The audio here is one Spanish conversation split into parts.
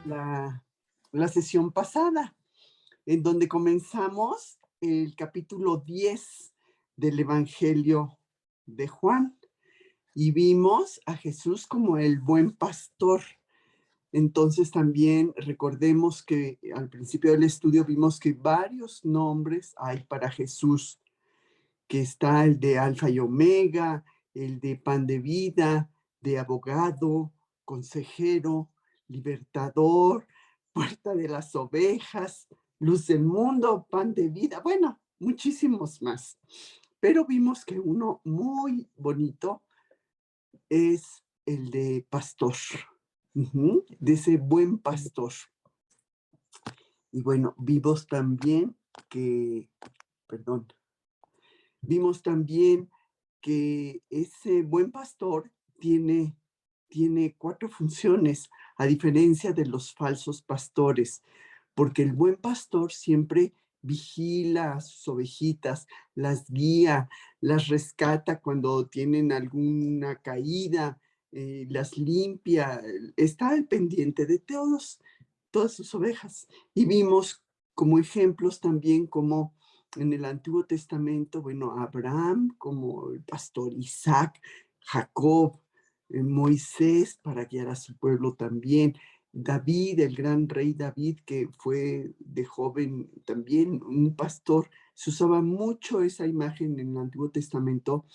la sesión pasada, en donde comenzamos el capítulo 10 del Evangelio de Juan y vimos a Jesús como el buen pastor. Entonces también recordemos que al principio del estudio vimos que varios nombres hay para Jesús, que está el de Alfa y Omega, el de Pan de Vida, de Abogado, Consejero, Libertador, Puerta de las Ovejas, Luz del Mundo, Pan de Vida, bueno, muchísimos más. Pero vimos que uno muy bonito es el de pastor, de ese buen pastor. Y bueno, vimos también que ese buen pastor tiene 4 funciones, a diferencia de los falsos pastores, porque el buen pastor siempre vigila a sus ovejitas, las guía, las rescata cuando tienen alguna caída, las limpia, está al pendiente de todas sus ovejas. Y vimos como ejemplos también como en el Antiguo Testamento, bueno, Abraham como el pastor, Isaac, Jacob, Moisés para guiar a su pueblo también, David, el gran rey David, que fue de joven también un pastor. Se usaba mucho esa imagen en el Antiguo Testamento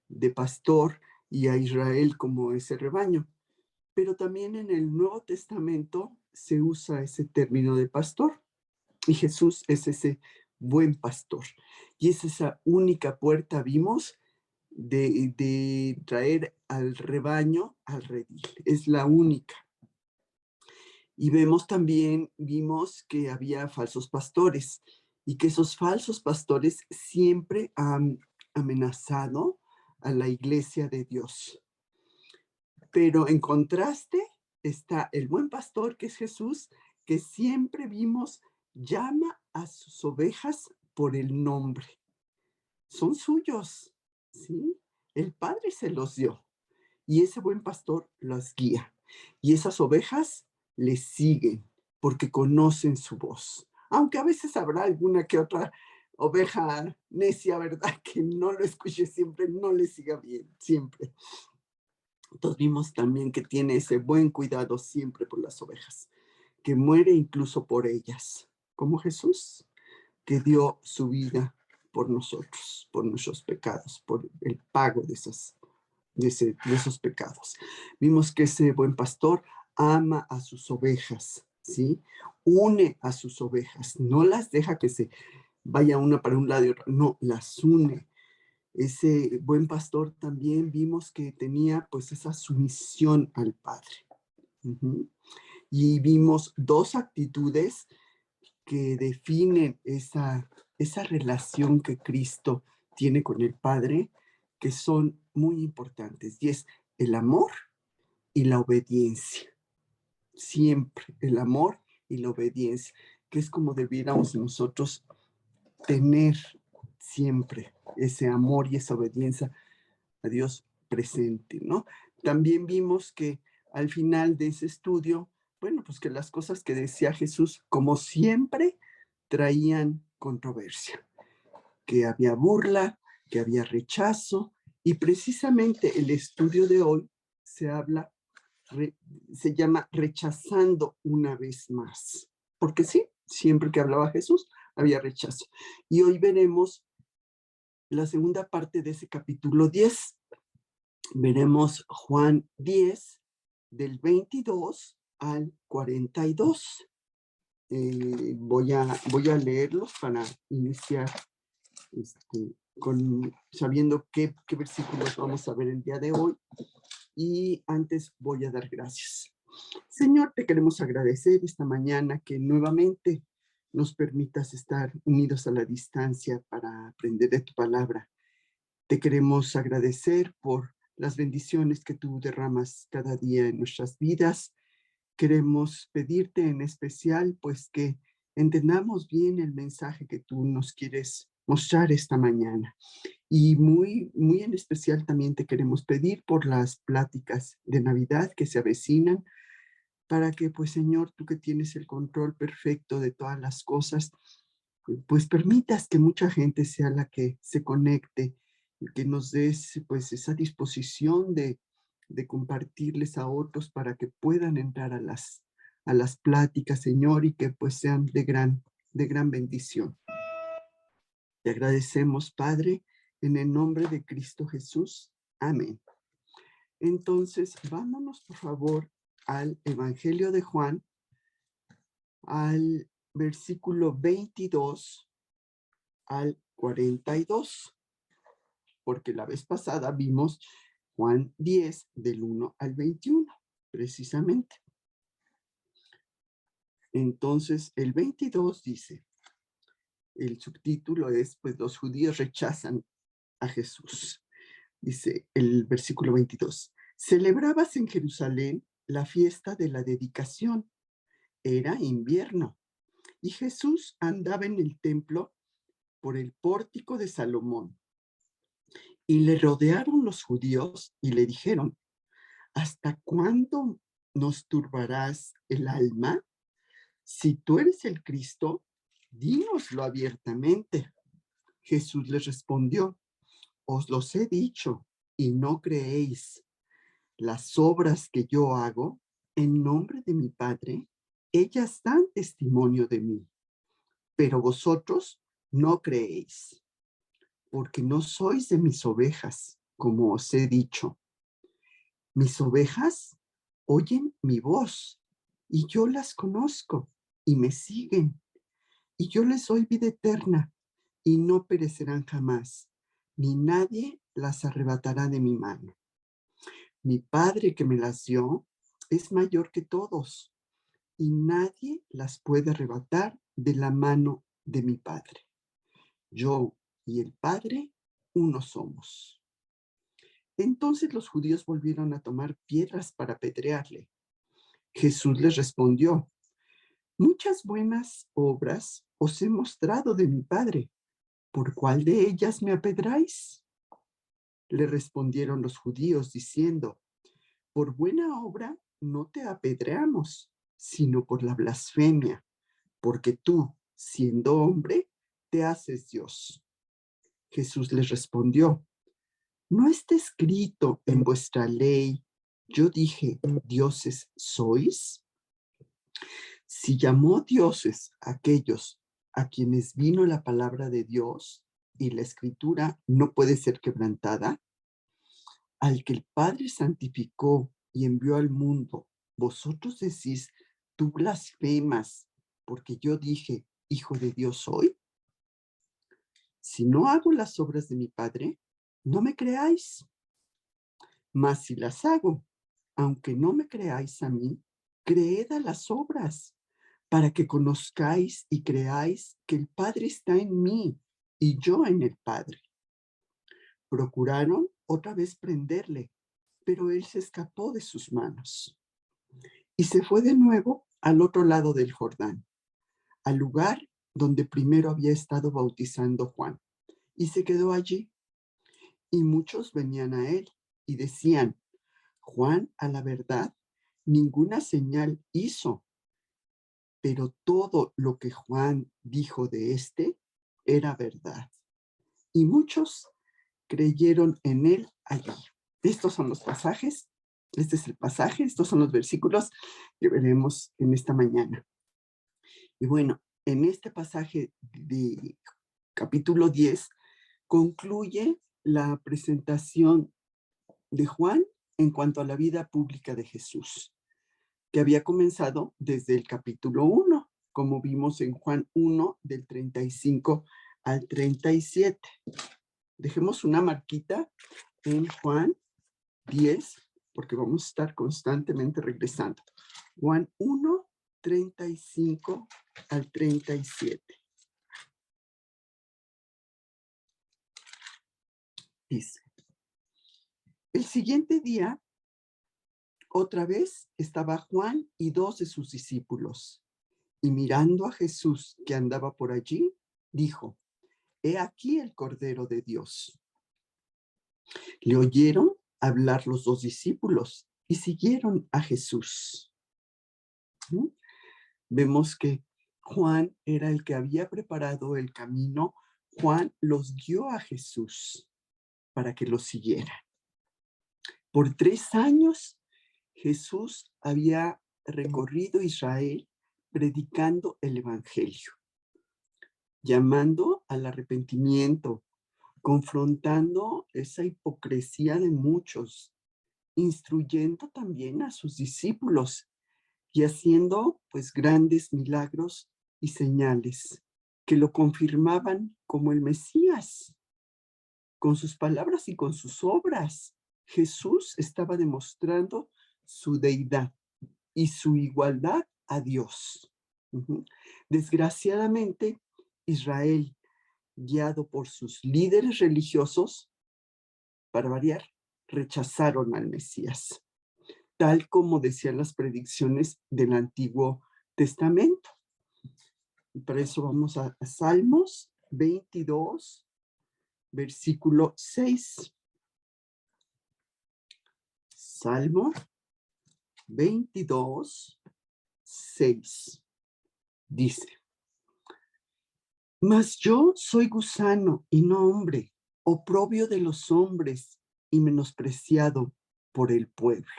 de pastor y a Israel como ese rebaño. Pero también en el Nuevo Testamento se usa ese término de pastor y Jesús es ese buen pastor. Y es esa única puerta, vimos, de traer al rebaño al redil. Es la única. Y vimos que había falsos pastores y que esos falsos pastores siempre han amenazado a la iglesia de Dios. Pero en contraste está el buen pastor, que es Jesús, que siempre vimos llama a sus ovejas por el nombre. Son suyos, ¿sí? El Padre se los dio y ese buen pastor los guía. Y esas ovejas le siguen porque conocen su voz. Aunque a veces habrá alguna que otra oveja necia, ¿verdad? Que no lo escuche siempre, no le siga bien, siempre. Entonces vimos también que tiene ese buen cuidado siempre por las ovejas, que muere incluso por ellas, como Jesús, que dio su vida por nosotros, por nuestros pecados, por el pago de esos pecados. Vimos que ese buen pastor ama a sus ovejas, ¿sí? Une a sus ovejas, no las deja que se vaya una para un lado y otra, no, las une. Ese buen pastor también vimos que tenía pues esa sumisión al Padre. Y vimos 2 actitudes que definen esa relación que Cristo tiene con el Padre, que son muy importantes, y es el amor y la obediencia. Siempre el amor y la obediencia, que es como debiéramos nosotros tener siempre ese amor y esa obediencia a Dios presente, ¿no? También vimos que al final de ese estudio, bueno, pues que las cosas que decía Jesús, como siempre, traían controversia, que había burla, que había rechazo, y precisamente el estudio de hoy se llama Rechazando una vez más, porque sí, siempre que hablaba Jesús había rechazo. Y hoy veremos la segunda parte de ese capítulo 10. Veremos Juan 10, del 22 al 42. Voy a leerlos para iniciar sabiendo qué versículos vamos a ver el día de hoy. Y antes voy a dar gracias. Señor, te queremos agradecer esta mañana que nuevamente nos permitas estar unidos a la distancia para aprender de tu palabra. Te queremos agradecer por las bendiciones que tú derramas cada día en nuestras vidas. Queremos pedirte en especial, pues, que entendamos bien el mensaje que tú nos quieres mostrar esta mañana. Y muy, muy en especial también te queremos pedir por las pláticas de Navidad que se avecinan, para que, pues Señor, tú que tienes el control perfecto de todas las cosas, pues permitas que mucha gente sea la que se conecte y que nos des pues esa disposición de compartirles a otros para que puedan entrar a las pláticas, Señor, y que pues sean de gran bendición. Te agradecemos, Padre, en el nombre de Cristo Jesús. Amén. Entonces, vámonos, por favor, al Evangelio de Juan, al versículo 22 al 42, porque la vez pasada vimos Juan 10, del 1 al 21, precisamente. Entonces, el 22 dice, el subtítulo es, pues los judíos rechazan a Jesús. Dice el versículo 22, celebrabas en Jerusalén la fiesta de la dedicación. Era invierno y Jesús andaba en el templo por el pórtico de Salomón. Y le rodearon los judíos y le dijeron, ¿hasta cuándo nos turbarás el alma? Si tú eres el Cristo, dínoslo abiertamente. Jesús les respondió, os los he dicho y no creéis. Las obras que yo hago en nombre de mi Padre, ellas dan testimonio de mí, pero vosotros no creéis, porque no sois de mis ovejas, como os he dicho. Mis ovejas oyen mi voz y yo las conozco y me siguen. Y yo les doy vida eterna y no perecerán jamás, ni nadie las arrebatará de mi mano. Mi Padre que me las dio es mayor que todos y nadie las puede arrebatar de la mano de mi Padre. Yo y el Padre uno somos. Entonces los judíos volvieron a tomar piedras para apedrearle. Jesús les respondió, muchas buenas obras os he mostrado de mi Padre. ¿Por cuál de ellas me apedráis? Le respondieron los judíos diciendo, por buena obra no te apedreamos, sino por la blasfemia, porque tú, siendo hombre, te haces Dios. Jesús les respondió, ¿no está escrito en vuestra ley, yo dije, dioses sois? Si llamó dioses a aquellos a quienes vino la palabra de Dios y la escritura no puede ser quebrantada, al que el Padre santificó y envió al mundo, vosotros decís, tú blasfemas, porque yo dije, hijo de Dios soy. Si no hago las obras de mi Padre, no me creáis. Mas si las hago, aunque no me creáis a mí, creed a las obras, para que conozcáis y creáis que el Padre está en mí y yo en el Padre. Procuraron otra vez prenderle, pero él se escapó de sus manos y se fue de nuevo al otro lado del Jordán, al lugar donde primero había estado bautizando Juan, y se quedó allí. Y muchos venían a él y decían, Juan, a la verdad, ninguna señal hizo, pero todo lo que Juan dijo de éste era verdad. Y muchos creyeron en él allí. Estos son los pasajes, este es el pasaje, estos son los versículos que veremos en esta mañana. Y bueno, en este pasaje de capítulo 10 concluye la presentación de Juan en cuanto a la vida pública de Jesús, que había comenzado desde el capítulo 1, como vimos en Juan 1, del 35 al 37. Dejemos una marquita en Juan 10, porque vamos a estar constantemente regresando. Juan 1, 35 al 37. Dice, el siguiente día, otra vez estaba Juan y dos de sus discípulos, y mirando a Jesús que andaba por allí, dijo, he aquí el Cordero de Dios. Le oyeron hablar los dos discípulos y siguieron a Jesús. Ujú. Vemos que Juan era el que había preparado el camino. Juan los guió a Jesús para que lo siguiera. Por 3 años, Jesús había recorrido Israel predicando el Evangelio, llamando al arrepentimiento, confrontando esa hipocresía de muchos, instruyendo también a sus discípulos y haciendo pues grandes milagros y señales que lo confirmaban como el Mesías. Con sus palabras y con sus obras, Jesús estaba demostrando su deidad y su igualdad a Dios. Ujú. Desgraciadamente, Israel, guiado por sus líderes religiosos, para variar, rechazaron al Mesías, tal como decían las predicciones del Antiguo Testamento. Y para eso vamos a Salmos 22, versículo 6. Salmo 22, 6. Dice: Mas yo soy gusano y no hombre, oprobio de los hombres y menospreciado por el pueblo.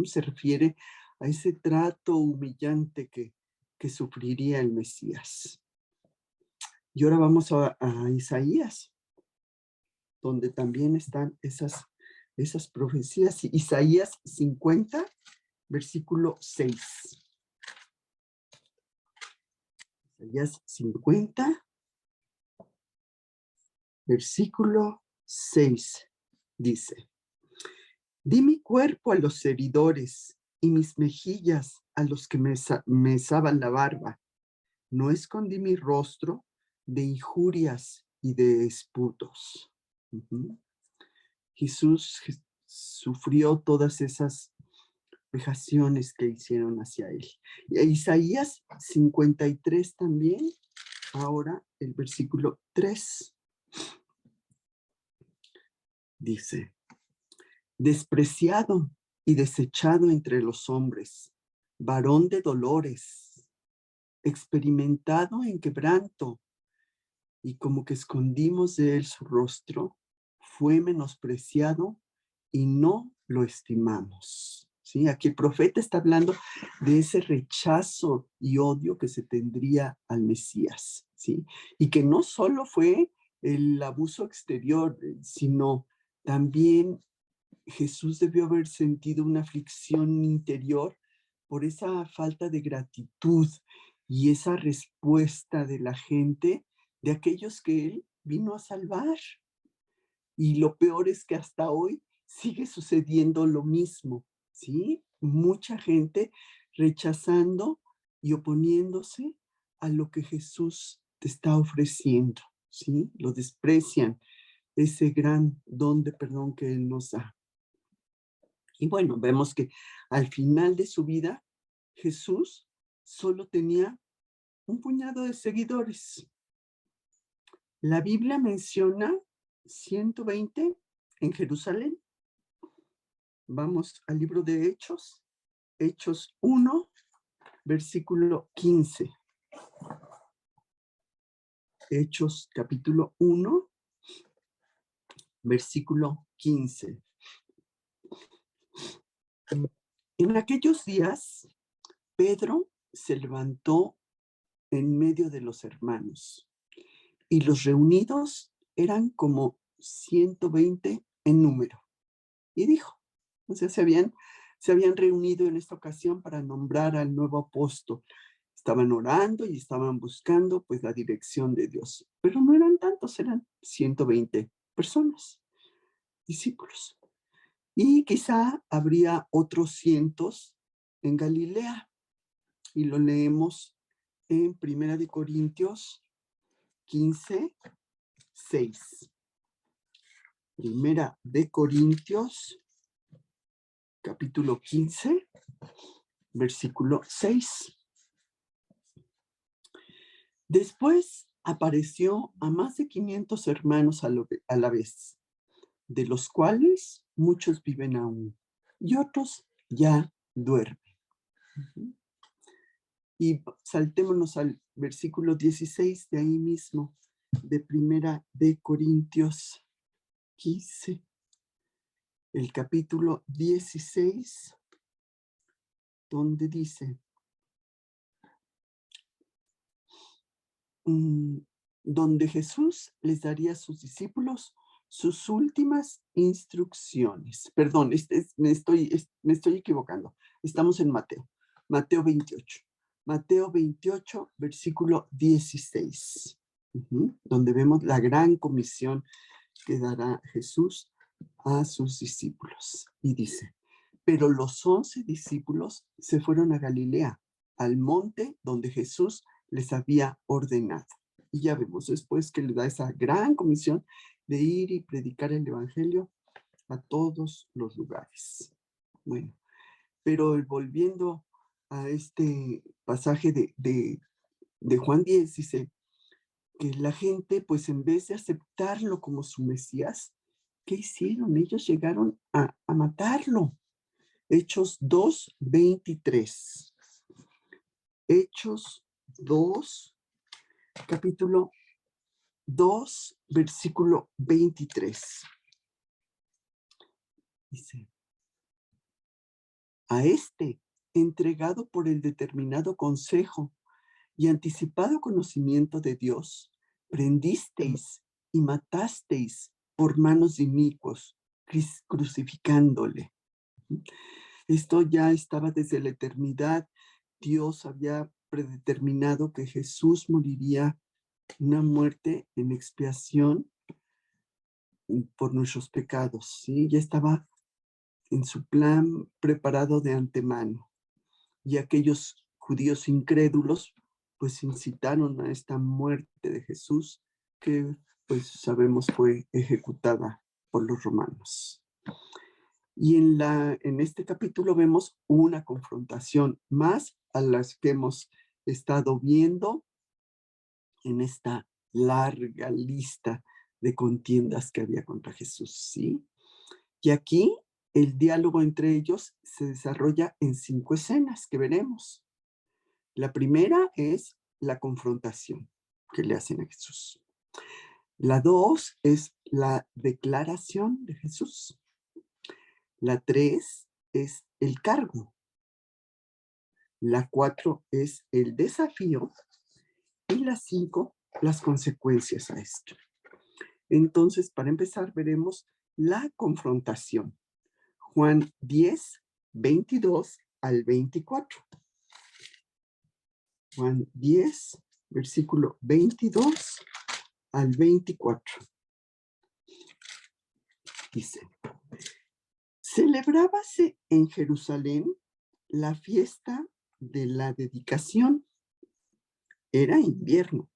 Se refiere a ese trato humillante que sufriría el Mesías. Y ahora vamos a Isaías, donde también están esas profecías. Isaías 50, versículo 6. Isaías 50, versículo 6 dice: Di mi cuerpo a los heridores y mis mejillas a los que me mesaban la barba. No escondí mi rostro de injurias y de esputos. Jesús sufrió todas esas vejaciones que hicieron hacia él. Y Isaías 53 también, ahora el versículo 3, dice: despreciado y desechado entre los hombres, varón de dolores, experimentado en quebranto, y como que escondimos de él su rostro, fue menospreciado y no lo estimamos. ¿Sí? Aquí el profeta está hablando de ese rechazo y odio que se tendría al Mesías, ¿sí? Y que no solo fue el abuso exterior, sino también Jesús debió haber sentido una aflicción interior por esa falta de gratitud y esa respuesta de la gente, de aquellos que él vino a salvar. Y lo peor es que hasta hoy sigue sucediendo lo mismo, ¿sí? Mucha gente rechazando y oponiéndose a lo que Jesús te está ofreciendo, ¿sí? Lo desprecian, ese gran don de perdón que Él nos da. Y bueno, vemos que al final de su vida, Jesús solo tenía un puñado de seguidores. La Biblia menciona 120 en Jerusalén. Vamos al libro de Hechos, Hechos 1, versículo 15. Hechos capítulo 1, versículo 15. En aquellos días, Pedro se levantó en medio de los hermanos, y los reunidos eran como 120 en número. Y dijo, o sea, se habían reunido en esta ocasión para nombrar al nuevo apóstol. Estaban orando y estaban buscando pues la dirección de Dios. Pero no eran tantos, eran 120 personas, discípulos. Y quizá habría otros cientos en Galilea. Y lo leemos en Primera de Corintios 15, 6. Primera de Corintios, capítulo 15, versículo 6. Después apareció a más de 500 hermanos a la vez, de los cuales muchos viven aún y otros ya duermen. Y saltémonos al versículo 16 de ahí mismo, de Primera de Corintios 15, el capítulo 16, donde dice, donde Jesús les daría a sus discípulos sus últimas instrucciones. Perdón, me estoy equivocando. Estamos en Mateo. Mateo 28. Mateo 28, versículo 16. Donde vemos la gran comisión que dará Jesús a sus discípulos. Y dice, pero los 11 discípulos se fueron a Galilea, al monte donde Jesús les había ordenado. Y ya vemos después que le da esa gran comisión de ir y predicar el evangelio a todos los lugares. Bueno, pero volviendo a este pasaje de Juan 10, dice que la gente, pues en vez de aceptarlo como su Mesías, ¿qué hicieron? Ellos llegaron a matarlo. Hechos 2, 23. Hechos 2, capítulo 2, versículo 23. Dice, a este, entregado por el determinado consejo y anticipado conocimiento de Dios, prendisteis y matasteis por manos de inicuos, crucificándole. Esto ya estaba desde la eternidad. Dios había predeterminado que Jesús moriría una muerte en expiación por nuestros pecados, ¿sí? Ya estaba en su plan preparado de antemano. Y aquellos judíos incrédulos, pues incitaron a esta muerte de Jesús, que pues sabemos fue ejecutada por los romanos. Y en este capítulo vemos una confrontación más a las que hemos estado viendo en esta larga lista de contiendas que había contra Jesús, ¿sí? Y aquí el diálogo entre ellos se desarrolla en 5 escenas que veremos. La primera es la confrontación que le hacen a Jesús. La 2 es la declaración de Jesús. La 3 es el cargo. La 4 es el desafío. Y la 5, las consecuencias a esto. Entonces, para empezar, veremos la confrontación. Juan 10, 22 al 24. Juan 10, versículo 22 al 24. Dice, celebrábase en Jerusalén la fiesta de la dedicación. Era invierno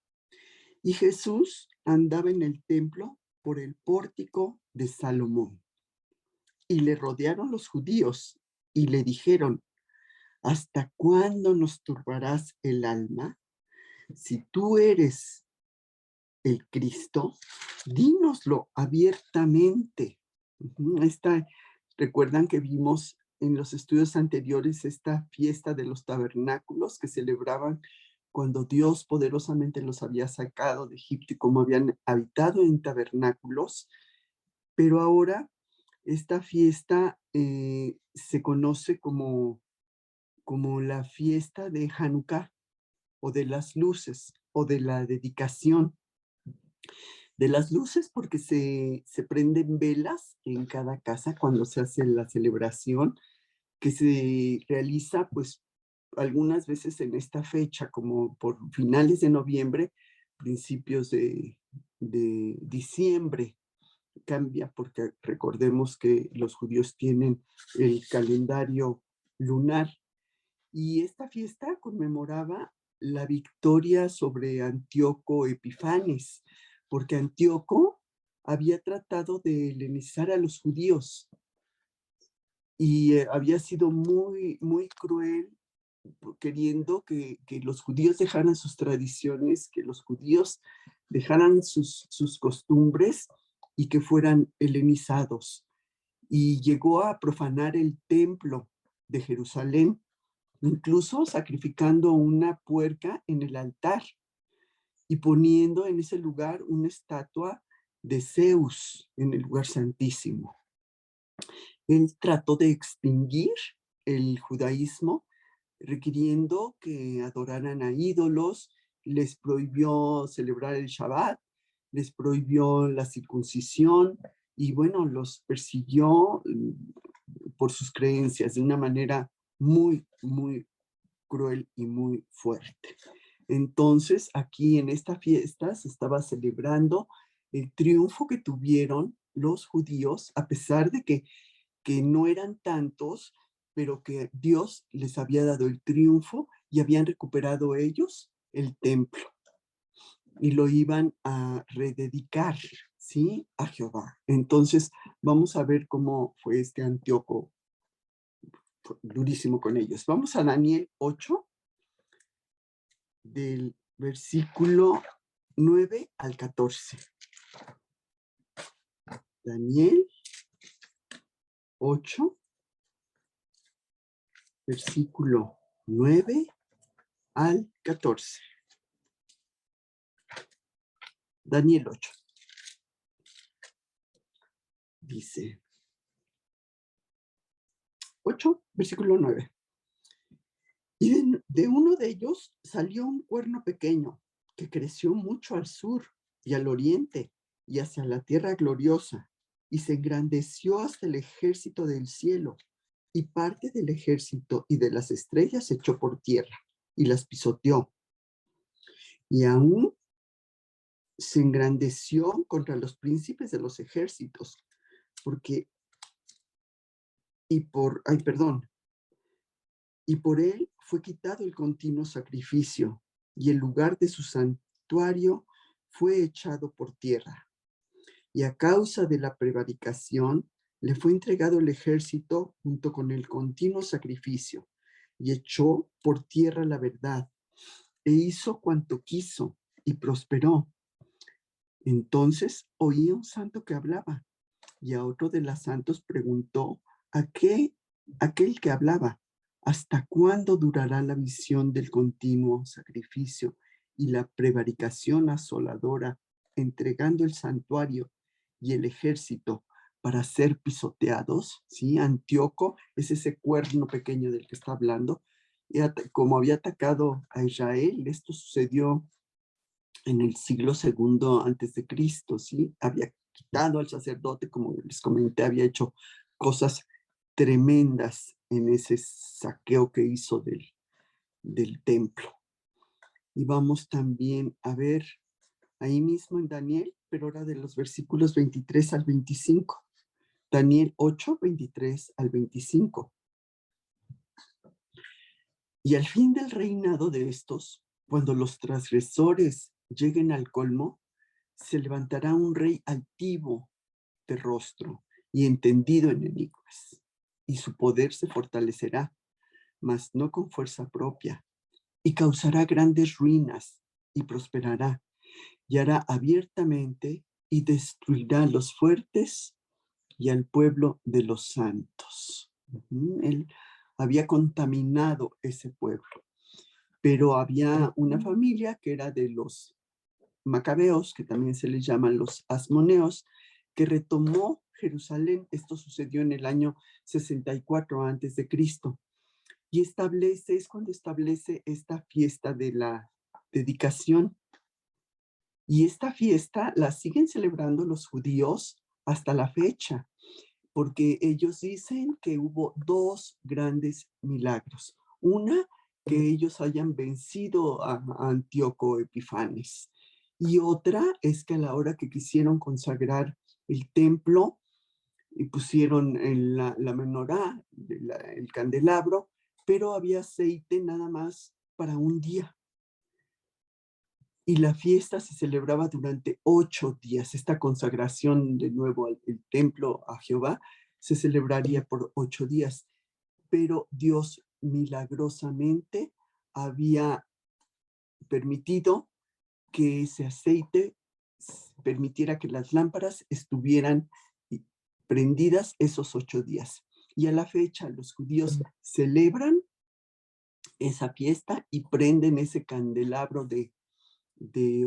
y Jesús andaba en el templo por el pórtico de Salomón. Y le rodearon los judíos y le dijeron, ¿hasta cuándo nos turbarás el alma? Si tú eres el Cristo, dínoslo abiertamente. Recuerdan que vimos en los estudios anteriores esta fiesta de los tabernáculos que celebraban cuando Dios poderosamente los había sacado de Egipto y cómo habían habitado en tabernáculos. Pero ahora esta fiesta se conoce como la fiesta de Hanukkah, o de las luces, o de la dedicación. De las luces porque se prenden velas en cada casa cuando se hace la celebración, que se realiza pues algunas veces en esta fecha, como por finales de noviembre, principios de diciembre. Cambia porque recordemos que los judíos tienen el calendario lunar. Y esta fiesta conmemoraba la victoria sobre Antíoco Epifanes, porque Antíoco había tratado de helenizar a los judíos y había sido muy, muy cruel, queriendo que los judíos dejaran sus tradiciones, que los judíos dejaran sus costumbres y que fueran helenizados. Y llegó a profanar el templo de Jerusalén. incluso sacrificando una puerca en el altar y poniendo en ese lugar una estatua de Zeus en el lugar santísimo. Él trató de extinguir el judaísmo, requiriendo que adoraran a ídolos, les prohibió celebrar el Shabbat, les prohibió la circuncisión y bueno, los persiguió por sus creencias de una manera muy, muy cruel y muy fuerte. Entonces, aquí en esta fiesta se estaba celebrando el triunfo que tuvieron los judíos, a pesar de que no eran tantos, pero que Dios les había dado el triunfo y habían recuperado ellos el templo y lo iban a rededicar, ¿sí? A Jehová. Entonces, vamos a ver cómo fue este Antíoco durísimo con ellos. Vamos a Daniel 8, del versículo 9 al 14. Daniel 8, versículo 9 al 14. Daniel 8. Dice 8, versículo 9. Y de uno de ellos salió un cuerno pequeño que creció mucho al sur y al oriente y hacia la tierra gloriosa, y se engrandeció hasta el ejército del cielo, y parte del ejército y de las estrellas se echó por tierra y las pisoteó. Y aún se engrandeció contra los príncipes de los ejércitos, porque, y por él fue quitado el continuo sacrificio, y el lugar de su santuario fue echado por tierra. Y a causa de la prevaricación, le fue entregado el ejército junto con el continuo sacrificio, y echó por tierra la verdad, e hizo cuanto quiso, y prosperó. Entonces oí a un santo que hablaba, y a otro de los santos preguntó aquel que hablaba: ¿hasta cuándo durará la visión del continuo sacrificio y la prevaricación asoladora, entregando el santuario y el ejército para ser pisoteados? ¿Sí? Antíoco es ese cuerno pequeño del que está hablando. Y como había atacado a Israel, esto sucedió en el siglo segundo antes de Cristo, ¿sí? Había quitado al sacerdote, como les comenté, había hecho cosas tremendas en ese saqueo que hizo del templo. Y vamos también a ver ahí mismo en Daniel, pero ahora de los versículos 23 al 25. Daniel 8, 23 al 25. Y al fin del reinado de estos, cuando los transgresores lleguen al colmo, se levantará un rey altivo de rostro y entendido en enigmas, y su poder se fortalecerá, mas no con fuerza propia, y causará grandes ruinas y prosperará, y hará abiertamente y destruirá a los fuertes y al pueblo de los santos. Él había contaminado ese pueblo, pero había una familia que era de los macabeos, que también se les llaman los asmoneos, que retomó Jerusalén. Esto sucedió en el año 64 antes de Cristo. Y es cuando establece esta fiesta de la dedicación. Y esta fiesta la siguen celebrando los judíos hasta la fecha, porque ellos dicen que hubo dos grandes milagros. Una, que ellos hayan vencido a Antíoco Epifanes. Y otra es que a la hora que quisieron consagrar el templo y pusieron la menorá, el candelabro, pero había aceite nada más para un día. Y la fiesta se celebraba durante 8 días. Esta consagración de nuevo al templo a Jehová se celebraría por 8 días. Pero Dios milagrosamente había permitido que ese aceite permitiera que las lámparas estuvieran prendidas esos 8 días. Y a la fecha los judíos celebran esa fiesta y prenden ese candelabro de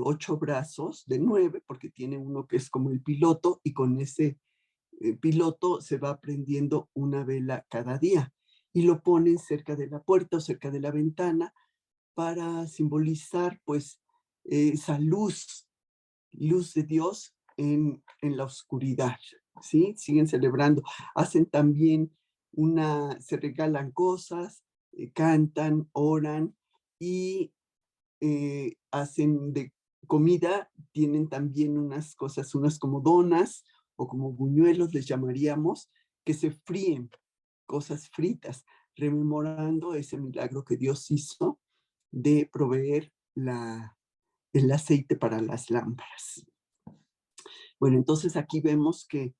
8 brazos, de 9, porque tiene uno que es como el piloto, y con ese piloto se va prendiendo una vela cada día. Y lo ponen cerca de la puerta o cerca de la ventana para simbolizar, pues, esa luz de Dios en la oscuridad, ¿sí? Siguen celebrando. Hacen también se regalan cosas, cantan, oran y hacen de comida, tienen también unas cosas, unas como donas o como buñuelos les llamaríamos, que se fríen, cosas fritas, rememorando ese milagro que Dios hizo de proveer el aceite para las lámparas. Bueno, entonces aquí vemos que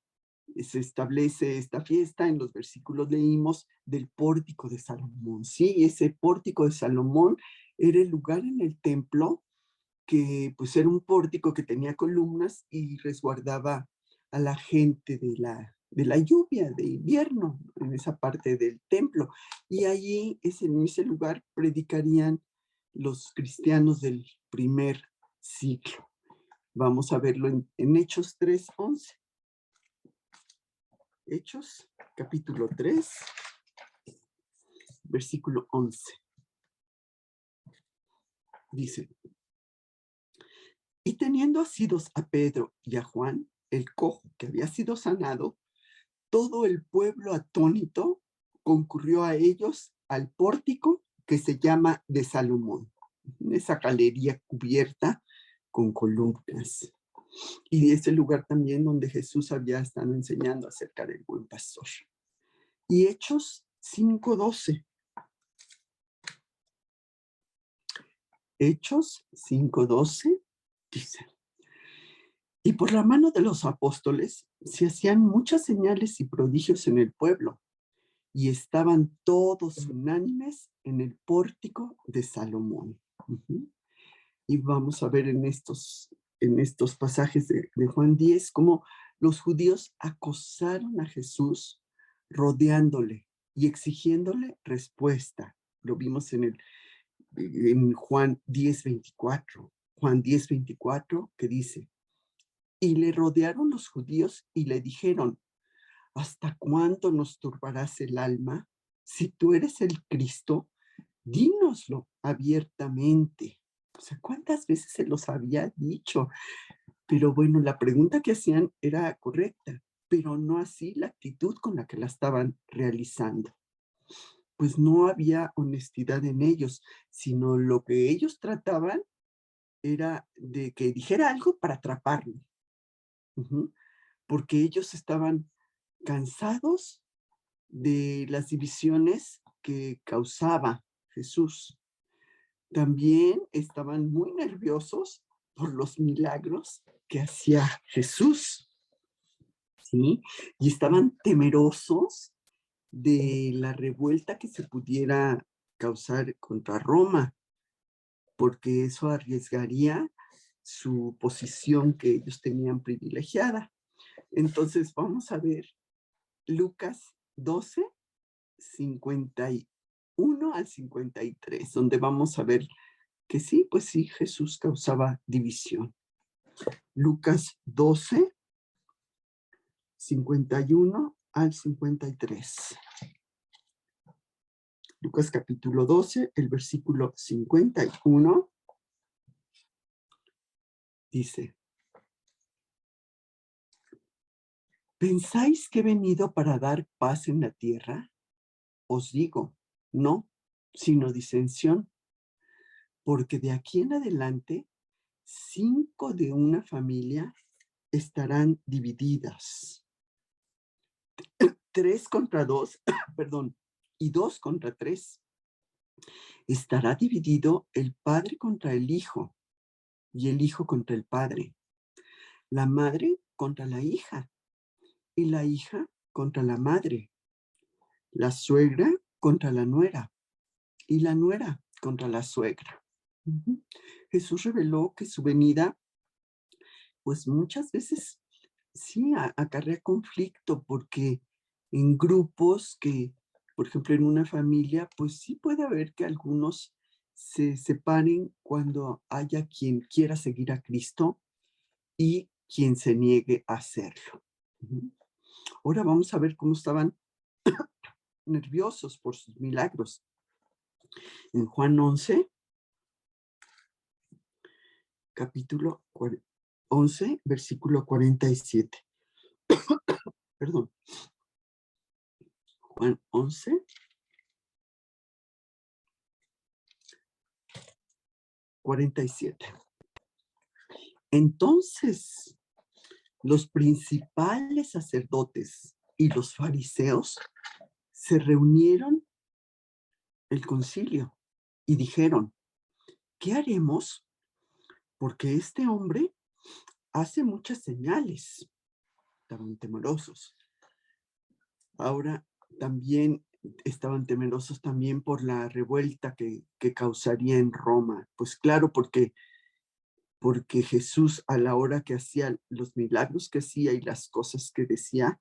se establece esta fiesta, en los versículos leímos del pórtico de Salomón. Sí, ese pórtico de Salomón era el lugar en el templo que pues era un pórtico que tenía columnas y resguardaba a la gente de la lluvia de invierno en esa parte del templo. Y allí, en ese lugar, predicarían los cristianos del primer siglo. Vamos a verlo en Hechos 3:11. Hechos, capítulo 3, versículo 11. Dice, y teniendo asidos a Pedro y a Juan, el cojo que había sido sanado, todo el pueblo atónito concurrió a ellos al pórtico que se llama de Salomón, esa galería cubierta con columnas. Y ese lugar también donde Jesús había estado enseñando acerca del buen pastor. Y Hechos 5:12. Hechos 5:12 dice, y por la mano de los apóstoles se hacían muchas señales y prodigios en el pueblo, y estaban todos unánimes en el pórtico de Salomón. Y vamos a ver en estos pasajes de Juan 10 cómo los judíos acosaron a Jesús rodeándole y exigiéndole respuesta. Lo vimos en Juan 10:24. Juan 10:24 que dice, y le rodearon los judíos y le dijeron, ¿hasta cuándo nos turbarás el alma? Si tú eres el Cristo, dínoslo abiertamente. O sea, ¿cuántas veces se los había dicho? Pero bueno, la pregunta que hacían era correcta, pero no así la actitud con la que la estaban realizando. Pues no había honestidad en ellos, sino lo que ellos trataban era de que dijera algo para atraparlo. Porque ellos estaban cansados de las divisiones que causaba Jesús. También estaban muy nerviosos por los milagros que hacía Jesús, ¿sí? Y estaban temerosos de la revuelta que se pudiera causar contra Roma, porque eso arriesgaría su posición que ellos tenían privilegiada. Entonces vamos a ver Lucas 12, 51 al 53, donde vamos a ver que sí, pues sí, Jesús causaba división. Lucas 12, 51 al 53. Lucas capítulo 12, el versículo 51 dice, ¿pensáis que he venido para dar paz en la tierra? Os digo, no, sino disensión, porque de aquí en adelante 5 de una familia estarán divididas. 3 contra 2, perdón, y 2 contra 3. Estará dividido el padre contra el hijo y el hijo contra el padre, la madre contra la hija y la hija contra la madre, la suegra contra la nuera y la nuera contra la suegra. Jesús reveló que su venida, pues muchas veces sí acarrea conflicto, porque en grupos que Por ejemplo, en una familia, pues sí puede haber que algunos se separen cuando haya quien quiera seguir a Cristo y quien se niegue a hacerlo. Ujú. Ahora vamos a ver cómo estaban nerviosos por sus milagros. En Juan 11, capítulo 11, versículo 47. Perdón. Juan 11, 47. Entonces, los principales sacerdotes y los fariseos se reunieron el concilio y dijeron, ¿qué haremos? Porque este hombre hace muchas señales. Estaban temerosos. Ahora también estaban temerosos también por la revuelta que causaría en Roma. Pues claro, porque Jesús a la hora que hacía los milagros que hacía y las cosas que decía,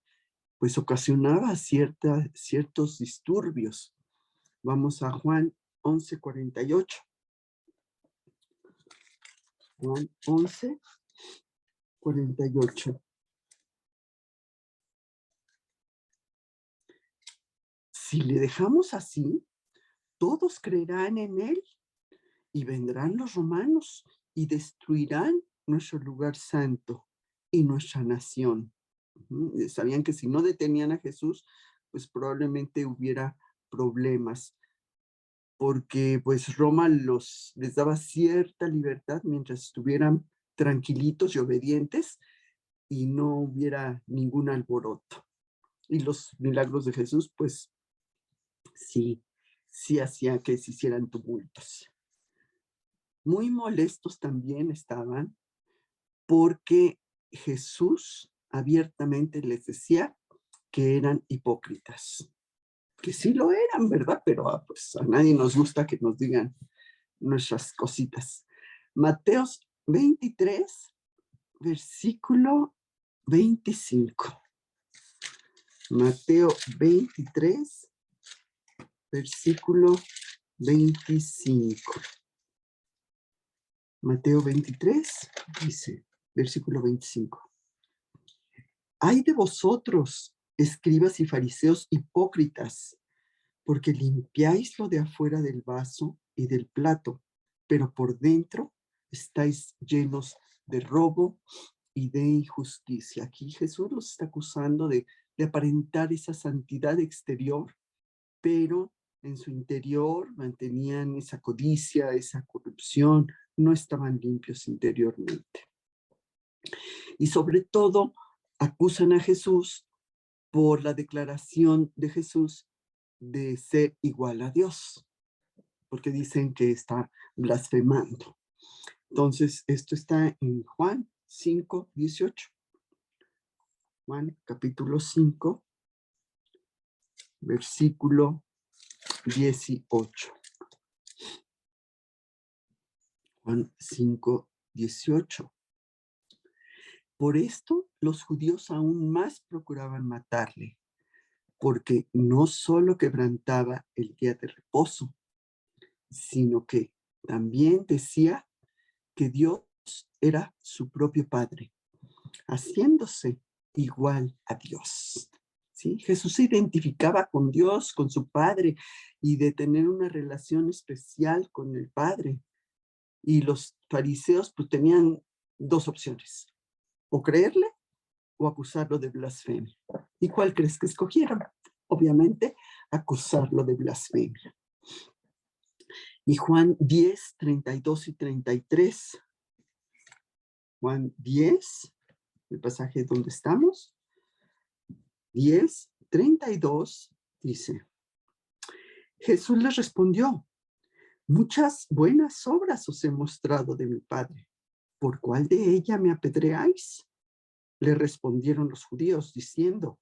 pues ocasionaba ciertos disturbios. Vamos a Juan 11:48. Juan 11:48. Si le dejamos así, todos creerán en él y vendrán los romanos y destruirán nuestro lugar santo y nuestra nación. Sabían que si no detenían a Jesús, pues probablemente hubiera problemas, porque pues Roma les daba cierta libertad mientras estuvieran tranquilitos y obedientes y no hubiera ningún alboroto. Y los milagros de Jesús, pues sí hacían que se hicieran tumultos. Muy molestos también estaban porque Jesús abiertamente les decía que eran hipócritas, que sí lo eran, ¿verdad? Pero pues a nadie nos gusta que nos digan nuestras cositas. Mateo 23, versículo 25. Mateo 23, versículo 25. Mateo 23 dice, versículo 25. Ay de vosotros, escribas y fariseos hipócritas, porque limpiáis lo de afuera del vaso y del plato, pero por dentro estáis llenos de robo y de injusticia. Aquí Jesús los está acusando de aparentar esa santidad exterior, pero en su interior mantenían esa codicia, esa corrupción, no estaban limpios interiormente. Y sobre todo acusan a Jesús por la declaración de Jesús de ser igual a Dios, porque dicen que está blasfemando. Entonces, esto está en Juan 5:18. Juan capítulo 5, versículo 18. Juan 5:18. Por esto los judíos aún más procuraban matarle, porque no solo quebrantaba el día de reposo, sino que también decía que Dios era su propio Padre, haciéndose igual a Dios. ¿Sí? Jesús se identificaba con Dios, con su Padre, y de tener una relación especial con el Padre. Y los fariseos pues tenían dos opciones, o creerle o acusarlo de blasfemia. ¿Y cuál crees que escogieron? Obviamente, acusarlo de blasfemia. Y Juan 10, 32 y 33. Juan 10, el pasaje donde estamos, 10, 32, dice, Jesús les respondió, muchas buenas obras os he mostrado de mi Padre. ¿Por cuál de ella me apedreáis? Le respondieron los judíos, diciendo,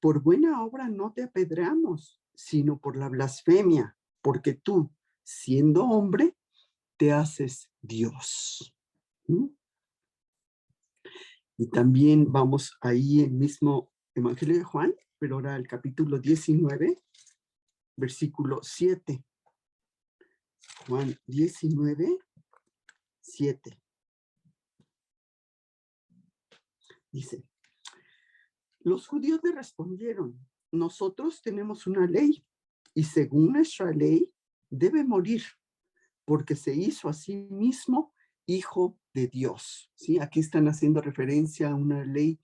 por buena obra no te apedreamos, sino por la blasfemia, porque tú, siendo hombre, te haces Dios. ¿Mm? Y también vamos ahí el mismo Evangelio de Juan, pero ahora al capítulo 19, versículo 7. Juan 19, 7. Dice, los judíos le respondieron, nosotros tenemos una ley y según nuestra ley debe morir porque se hizo a sí mismo hijo de Dios. ¿Sí? Aquí están haciendo referencia a una ley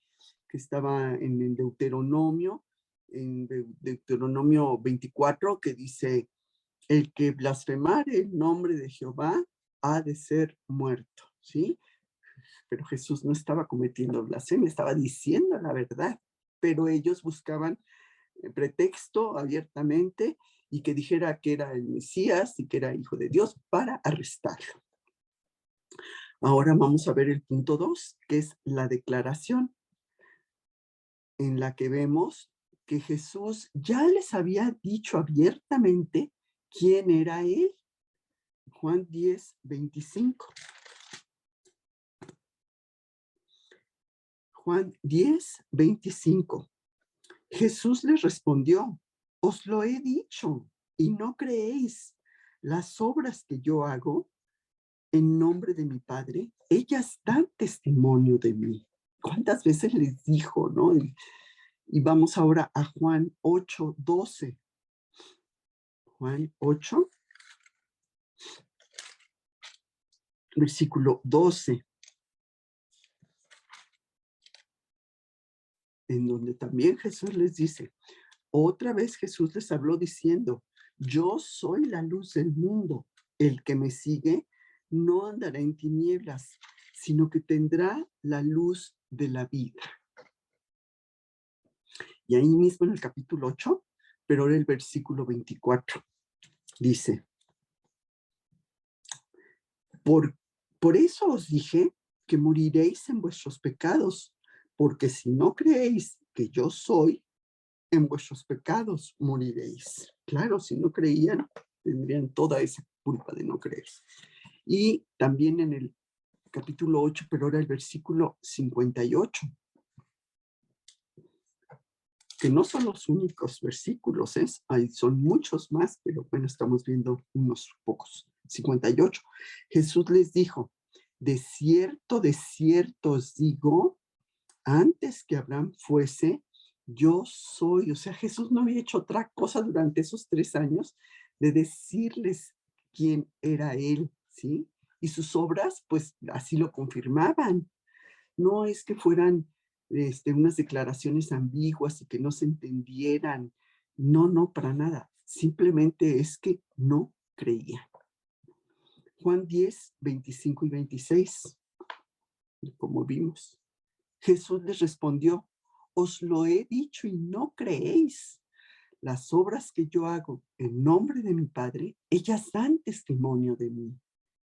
que estaba en el Deuteronomio, en Deuteronomio 24, que dice, el que blasfemare el nombre de Jehová ha de ser muerto. ¿Sí? Pero Jesús no estaba cometiendo blasfemia, estaba diciendo la verdad, pero ellos buscaban pretexto abiertamente y que dijera que era el Mesías y que era hijo de Dios para arrestarlo. Ahora vamos a ver el punto 2, que es la declaración, en la que vemos que Jesús ya les había dicho abiertamente quién era él. Juan 10, 25. Juan 10, 25. Jesús les respondió, os lo he dicho y no creéis. Las obras que yo hago en nombre de mi Padre, ellas dan testimonio de mí. ¿Cuántas veces les dijo, no? Y vamos ahora a Juan 8, 12. Juan 8, versículo 12. En donde también Jesús les dice, otra vez Jesús les habló diciendo, yo soy la luz del mundo. El que me sigue no andará en tinieblas, sino que tendrá la luz de la vida. Y ahí mismo en el capítulo 8, pero ahora el versículo 24, dice, por eso os dije que moriréis en vuestros pecados, porque si no creéis que yo soy, en vuestros pecados moriréis. Claro, si no creían, tendrían toda esa culpa de no creer. Y también en el capítulo 8, pero ahora el versículo 58, que no son los únicos versículos, son muchos más, pero bueno, estamos viendo unos pocos. 58. Jesús les dijo, de cierto os digo, antes que Abraham fuese, yo soy. O sea, Jesús no había hecho otra cosa durante esos 3 años de decirles quién era él, ¿sí? Y sus obras, pues, así lo confirmaban. No es que fueran unas declaraciones ambiguas y que no se entendieran. No, no, para nada. Simplemente es que no creían. Juan 10, 25 y 26, como vimos. Jesús les respondió, os lo he dicho y no creéis. Las obras que yo hago en nombre de mi Padre, ellas dan testimonio de mí.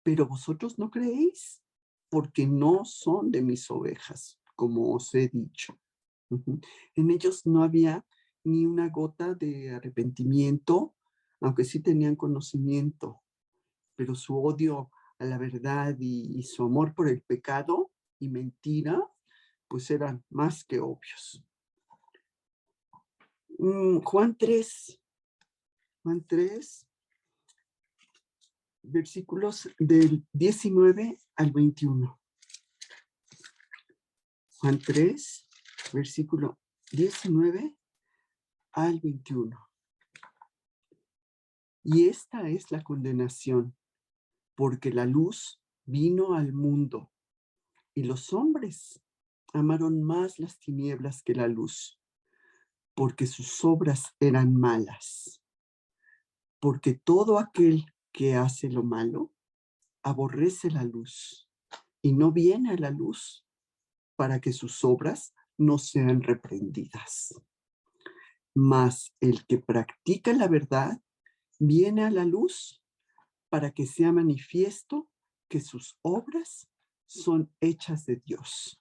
Pero vosotros no creéis, porque no son de mis ovejas, como os he dicho. En ellos no había ni una gota de arrepentimiento, aunque sí tenían conocimiento, pero su odio a la verdad y su amor por el pecado y mentira, pues eran más que obvios. Juan 3, versículos del 19 al 21. Juan 3, versículo 19 al 21. Y esta es la condenación, porque la luz vino al mundo y los hombres amaron más las tinieblas que la luz, porque sus obras eran malas. Porque todo aquel que hace lo malo aborrece la luz y no viene a la luz para que sus obras no sean reprendidas. Mas el que practica la verdad viene a la luz para que sea manifiesto que sus obras son hechas de Dios.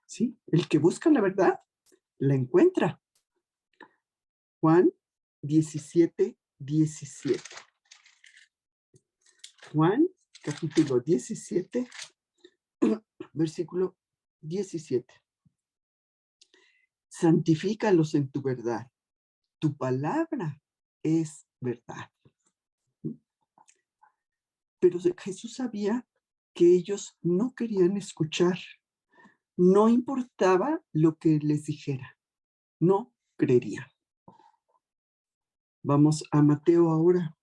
¿Sí? El que busca la verdad, la encuentra. Juan 17, 17. Juan, capítulo 17, versículo 17. Santifícalos en tu verdad. Tu palabra es verdad. Pero Jesús sabía que ellos no querían escuchar. No importaba lo que les dijera. No creerían. Vamos a Mateo ahora.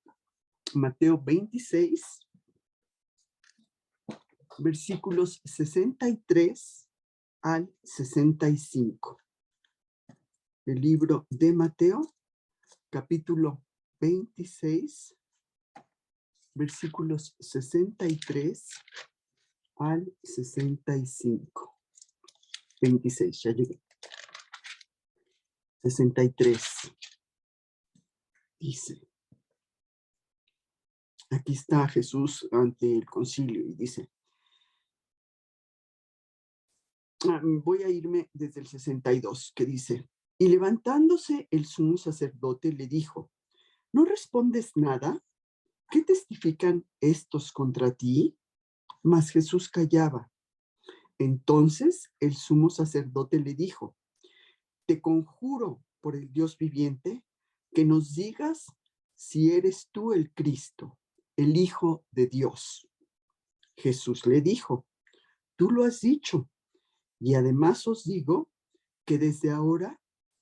Mateo 26, versículos 63 al 65. El libro de Mateo, capítulo 26, versículos 63 al 65. 26, ya llegué. 63. Dice, aquí está Jesús ante el concilio y dice, voy a irme desde el 62, que dice, y levantándose el sumo sacerdote le dijo, ¿no respondes nada? ¿Qué testifican estos contra ti? Mas Jesús callaba. Entonces el sumo sacerdote le dijo, te conjuro por el Dios viviente que nos digas si eres tú el Cristo, el Hijo de Dios. Jesús le dijo, tú lo has dicho, y además os digo que desde ahora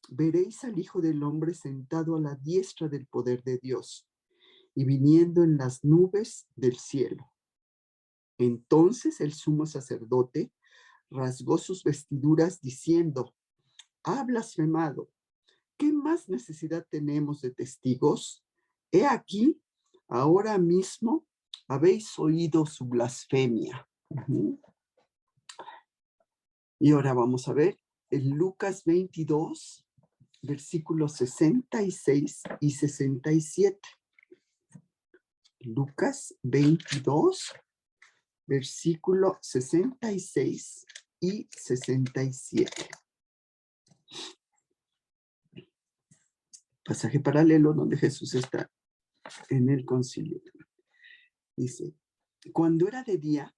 veréis al Hijo del Hombre sentado a la diestra del poder de Dios y viniendo en las nubes del cielo. Entonces el sumo sacerdote rasgó sus vestiduras diciendo, ha blasfemado. ¿Qué más necesidad tenemos de testigos? He aquí, ahora mismo habéis oído su blasfemia. Y ahora vamos a ver en Lucas 22, versículos 66 y 67. Lucas 22, versículo 66 y 67. Pasaje paralelo donde Jesús está en el concilio. Dice, cuando era de día,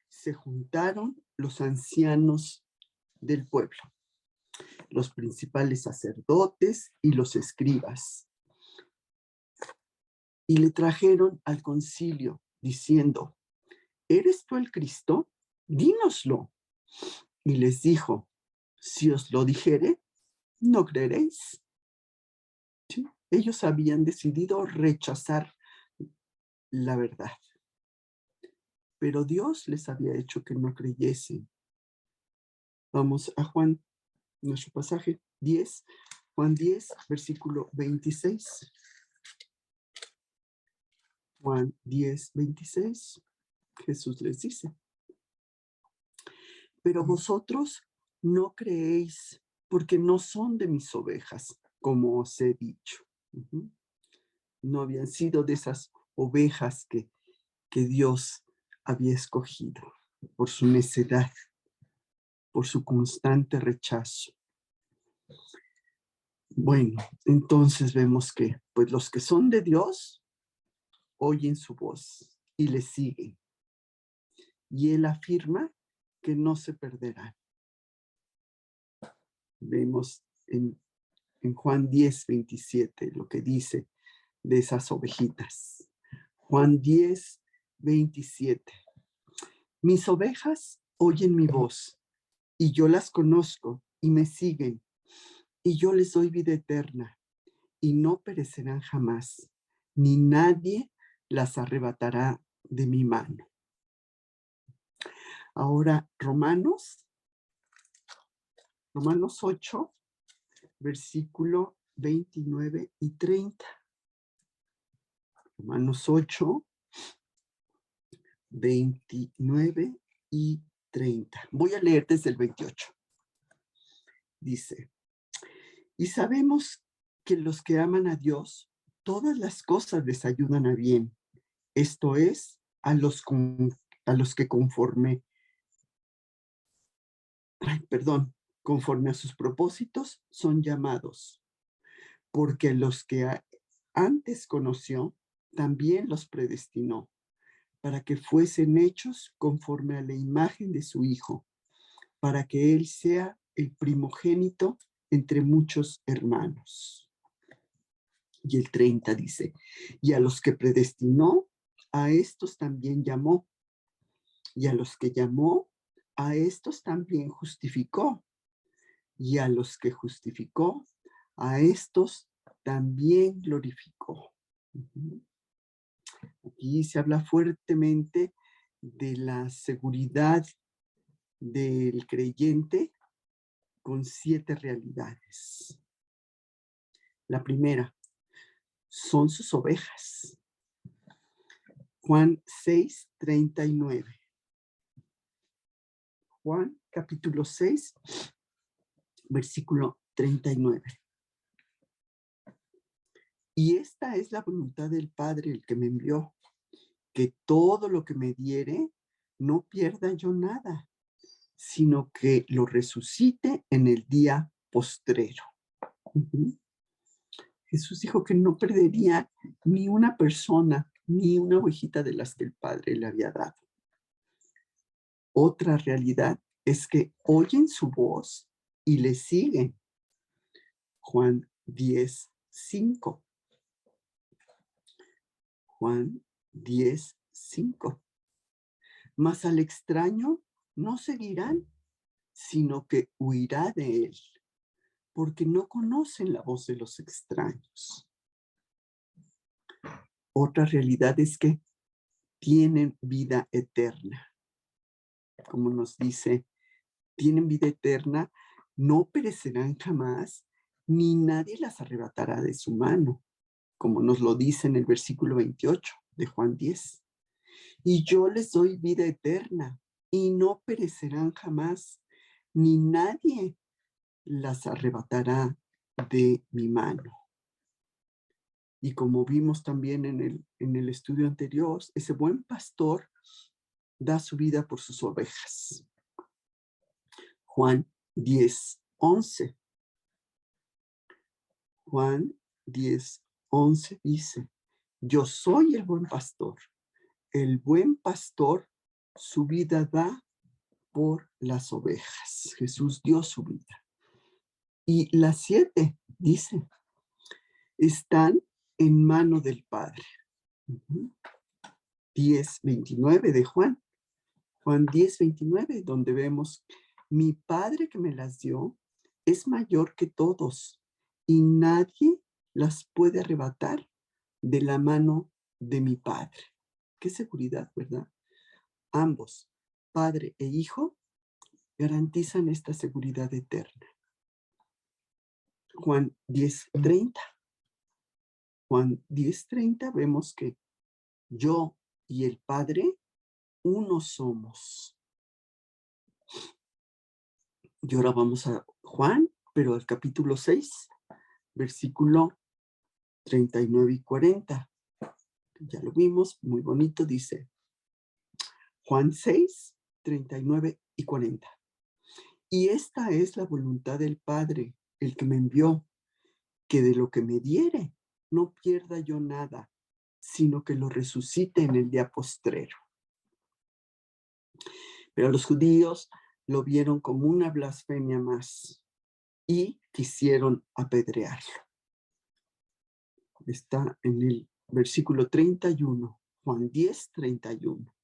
se juntaron los ancianos del pueblo, los principales sacerdotes y los escribas, y le trajeron al concilio diciendo, ¿eres tú el Cristo? Dínoslo. Y les dijo, si os lo dijere, no creeréis. ¿Sí? Ellos habían decidido rechazar la verdad, pero Dios les había hecho que no creyesen. Vamos a Juan, nuestro pasaje 10, Juan 10, versículo 26. Juan 10, 26. Jesús les dice, pero vosotros no creéis porque no son de mis ovejas, como os he dicho. No habían sido de esas ovejas que Dios había escogido por su necedad, por su constante rechazo. Bueno, entonces vemos que pues los que son de Dios oyen su voz y le siguen. Y él afirma que no se perderán. Vemos en Juan 10, 27 lo que dice de esas ovejitas. Juan 10, 27. Mis ovejas oyen mi voz y yo las conozco y me siguen y yo les doy vida eterna y no perecerán jamás, ni nadie las arrebatará de mi mano. Ahora, Romanos 8, versículo 29 y 30. Romanos 8, 29 y 30. Voy a leer desde el 28. Dice, y sabemos que los que aman a Dios, todas las cosas les ayudan a bien. Esto es, a los que conforme a sus propósitos son llamados. Porque los que antes conoció, también los predestinó, para que fuesen hechos conforme a la imagen de su Hijo, para que Él sea el primogénito entre muchos hermanos. Y el 30 dice, y a los que predestinó, a estos también llamó. Y a los que llamó, a estos también justificó. Y a los que justificó, a estos también glorificó. Aquí se habla fuertemente de la seguridad del creyente con 7 realidades. La primera, son sus ovejas. Juan 6:39. Juan capítulo 6, versículo 39. Y esta es la voluntad del Padre, el que me envió, que todo lo que me diere, no pierda yo nada, sino que lo resucite en el día postrero. Jesús dijo que no perdería ni una persona, ni una ovejita de las que el Padre le había dado. Otra realidad es que oyen su voz y le siguen. Juan 10:5. Juan 10:5. Mas al extraño no seguirán, sino que huirá de él, porque no conocen la voz de los extraños. Otra realidad es que tienen vida eterna. Como nos dice, tienen vida eterna, no perecerán jamás, ni nadie las arrebatará de su mano, como nos lo dice en el versículo 28 de Juan 10. Y yo les doy vida eterna, y no perecerán jamás, ni nadie las arrebatará de mi mano. Y como vimos también en el estudio anterior, ese buen pastor da su vida por sus ovejas. Juan 10:11. Juan 10:11 dice, yo soy el buen pastor. El buen pastor su vida da por las ovejas. Jesús dio su vida. Y las 7, dice, están en mano del Padre. 10:29 de Juan. Juan 10:29, donde vemos, mi Padre que me las dio es mayor que todos y nadie las puede arrebatar de la mano de mi Padre. Qué seguridad, ¿verdad? Ambos, Padre e Hijo, garantizan esta seguridad eterna. Juan 10:30. Juan 10:30 vemos que yo y el Padre uno somos. Y ahora vamos a Juan, pero al capítulo 6, versículo 39 y 40. Ya lo vimos, muy bonito, dice Juan 6, 39 y 40. Y esta es la voluntad del Padre, el que me envió, que de lo que me diere, no pierda yo nada, sino que lo resucite en el día postrero. Pero los judíos lo vieron como una blasfemia más y quisieron apedrearlo. Está en el versículo 31, Juan 10:31.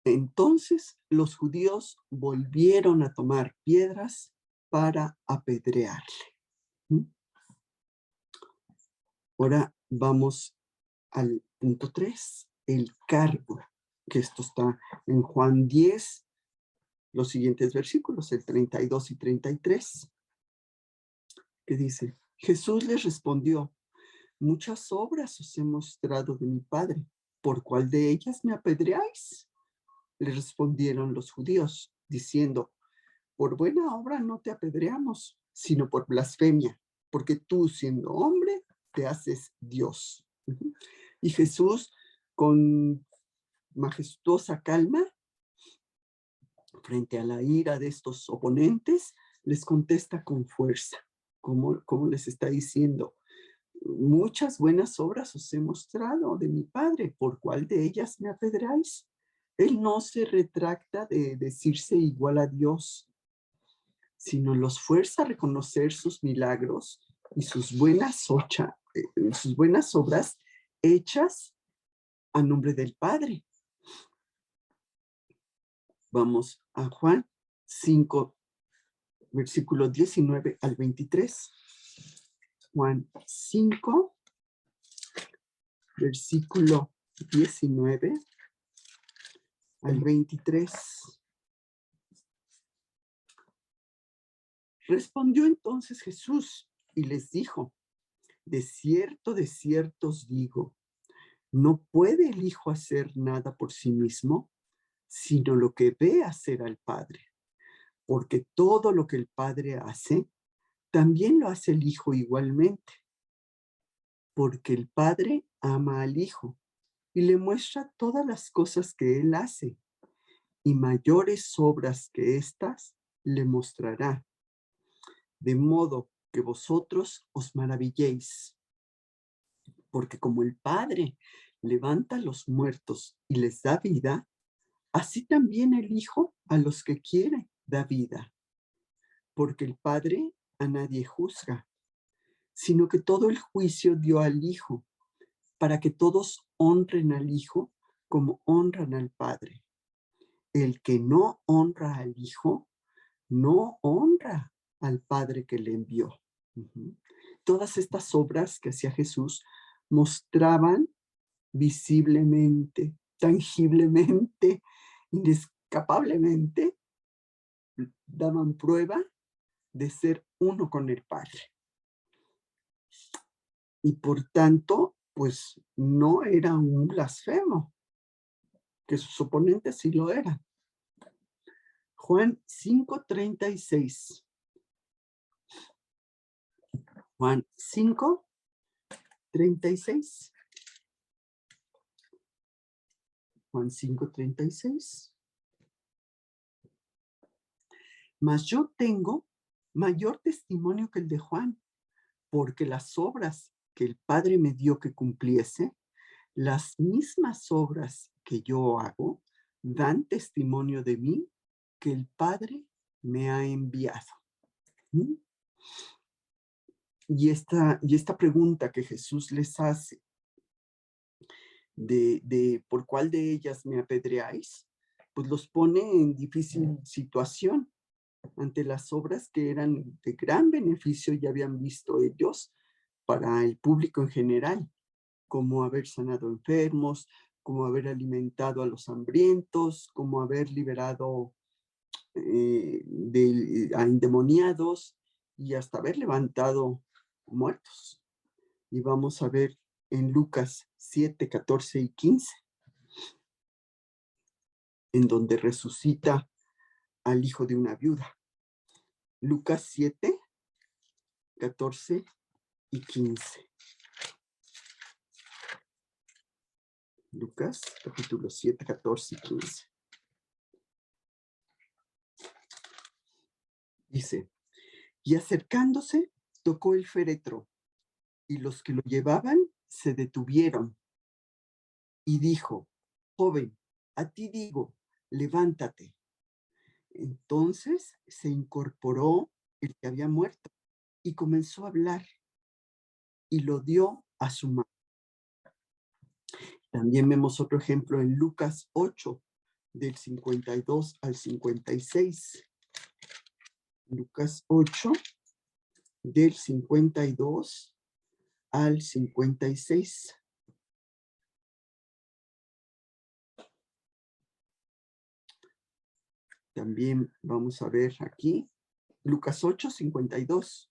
Entonces los judíos volvieron a tomar piedras para apedrearle. Ahora vamos al punto 3, el cargo, que esto está en Juan 10, los siguientes versículos, el 32 y 33, que dice, Jesús les respondió, muchas obras os he mostrado de mi Padre, ¿por cuál de ellas me apedreáis? Le respondieron los judíos, diciendo, por buena obra no te apedreamos, sino por blasfemia, porque tú, siendo hombre, te haces Dios. Y Jesús, con majestuosa calma, frente a la ira de estos oponentes, les contesta con fuerza, como les está diciendo, muchas buenas obras os he mostrado de mi Padre, ¿por cuál de ellas me apedreáis? Él no se retracta de decirse igual a Dios, sino los fuerza a reconocer sus milagros y sus buenas obras hechas a nombre del Padre. Vamos a Juan 5, versículos 19 al 23. Juan 5, versículo 19 al 23. Respondió entonces Jesús y les dijo: de cierto os digo, no puede el Hijo hacer nada por sí mismo, sino lo que ve hacer al Padre. Porque todo lo que el Padre hace, también lo hace el Hijo igualmente. Porque el Padre ama al Hijo y le muestra todas las cosas que Él hace, y mayores obras que éstas le mostrará, de modo que vosotros os maravilléis. Porque como el Padre levanta a los muertos y les da vida, así también el Hijo a los que quiere da vida. Porque el Padre a nadie juzga, sino que todo el juicio dio al Hijo, para que todos honren al Hijo como honran al Padre. El que no honra al Hijo, no honra al Padre que le envió. Todas estas obras que hacía Jesús mostraban visiblemente, tangiblemente, inescapablemente, daban prueba de ser uno con el Padre. Y por tanto, pues no era un blasfemo, que sus oponentes sí lo eran. Juan 5:36. Juan 5:36. Juan 5:36. Mas yo tengo mayor testimonio que el de Juan, porque las obras que el Padre me dio que cumpliese, las mismas obras que yo hago, dan testimonio de mí que el Padre me ha enviado. ¿Mm? Y esta pregunta que Jesús les hace de por cuál de ellas me apedreáis, pues los pone en difícil situación ante las obras que eran de gran beneficio y habían visto ellos para el público en general, como haber sanado enfermos, como haber alimentado a los hambrientos, como haber liberado a endemoniados y hasta haber levantado muertos. Y vamos a ver en Lucas 7, 14 y 15, en donde resucita al hijo de una viuda. Lucas 7, 14 y 15. Lucas, capítulo 7, 14 y 15. Dice: y acercándose, tocó el féretro, y los que lo llevaban se detuvieron. Y dijo: joven, a ti digo, levántate. Entonces se incorporó el que había muerto y comenzó a hablar, y lo dio a su madre. También vemos otro ejemplo en Lucas 8, del 52 al 56. Lucas 8, del 52 al 56. También vamos a ver aquí, Lucas 8, 52.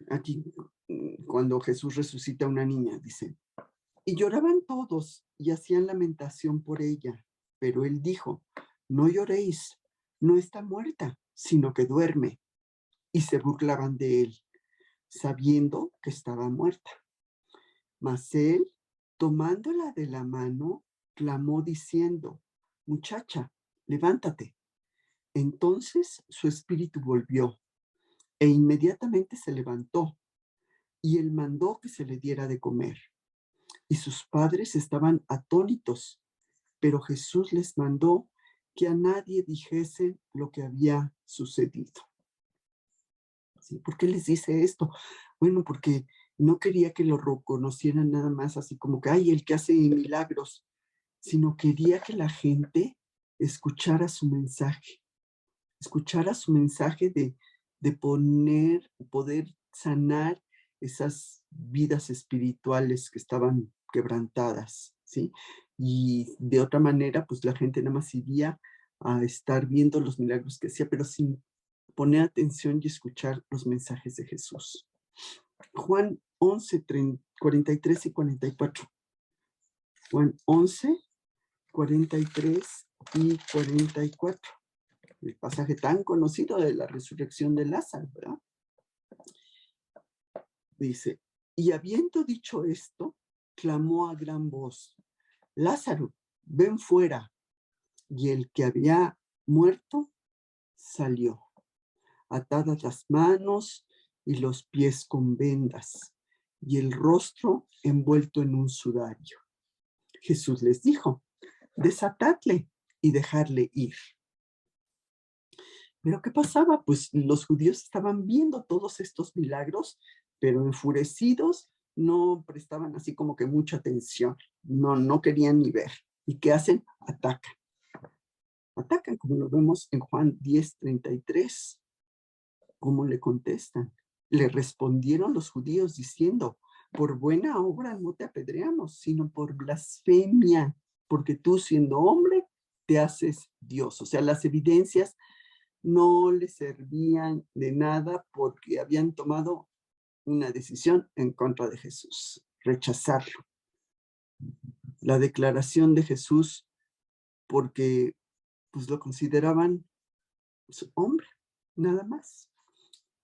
Aquí, cuando Jesús resucita a una niña, dice: y lloraban todos y hacían lamentación por ella. Pero él dijo: no lloréis, no está muerta, sino que duerme. Y se burlaban de él, sabiendo que estaba muerta. Mas él, tomándola de la mano, clamó diciendo: muchacha, levántate. Entonces su espíritu volvió, e inmediatamente se levantó, y él mandó que se le diera de comer. Y sus padres estaban atónitos, pero Jesús les mandó que a nadie dijese lo que había sucedido. ¿Sí? ¿Por qué les dice esto? Bueno, porque no quería que lo reconocieran nada más así como que, ay, el que hace milagros, sino quería que la gente escuchara su mensaje de poder sanar esas vidas espirituales que estaban quebrantadas, ¿sí? Y de otra manera, pues la gente nada más iría a estar viendo los milagros que hacía, pero sin poner atención y escuchar los mensajes de Jesús. Juan 11, 43 y 44. Juan 11, 43 y 44. El pasaje tan conocido de la resurrección de Lázaro, ¿verdad? Dice, y habiendo dicho esto, clamó a gran voz, Lázaro, ven fuera. Y el que había muerto salió, atadas las manos y los pies con vendas, y el rostro envuelto en un sudario. Jesús les dijo, desatadle y dejarle ir. Pero ¿qué pasaba? Pues los judíos estaban viendo todos estos milagros, pero enfurecidos, no prestaban así como que mucha atención, no querían ni ver. ¿Y qué hacen? Atacan, como lo vemos en Juan 10:33. ¿Cómo le contestan? Le respondieron los judíos diciendo, por buena obra no te apedreamos, sino por blasfemia, porque tú siendo hombre te haces Dios. O sea, las evidencias no le servían de nada porque habían tomado una decisión en contra de Jesús, rechazarlo. La declaración de Jesús porque pues lo consideraban pues, hombre, nada más.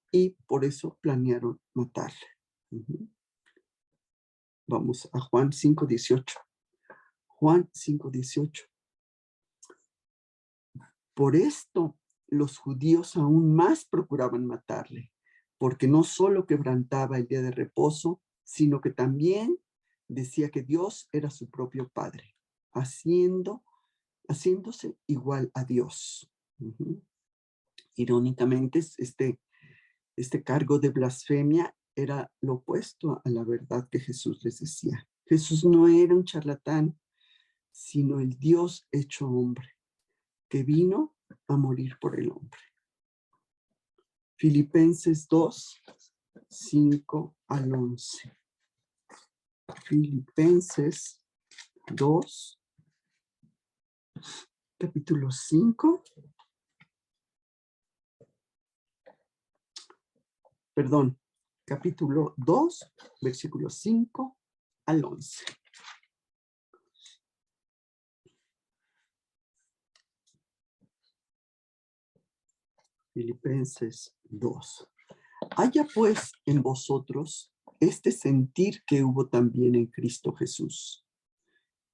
Y por eso planearon matarle. Vamos a Juan 5:18. Juan 5:18. Por esto los judíos aún más procuraban matarle, porque no solo quebrantaba el día de reposo, sino que también decía que Dios era su propio Padre, haciéndose igual a Dios. Irónicamente, este cargo de blasfemia era lo opuesto a la verdad que Jesús les decía. Jesús no era un charlatán, sino el Dios hecho hombre, que vino a morir por el hombre. Filipenses 2, 5 al 11. Filipenses 2, capítulo 5. Perdón, capítulo 2, versículos 5 al 11. Filipenses 2. Haya pues en vosotros este sentir que hubo también en Cristo Jesús,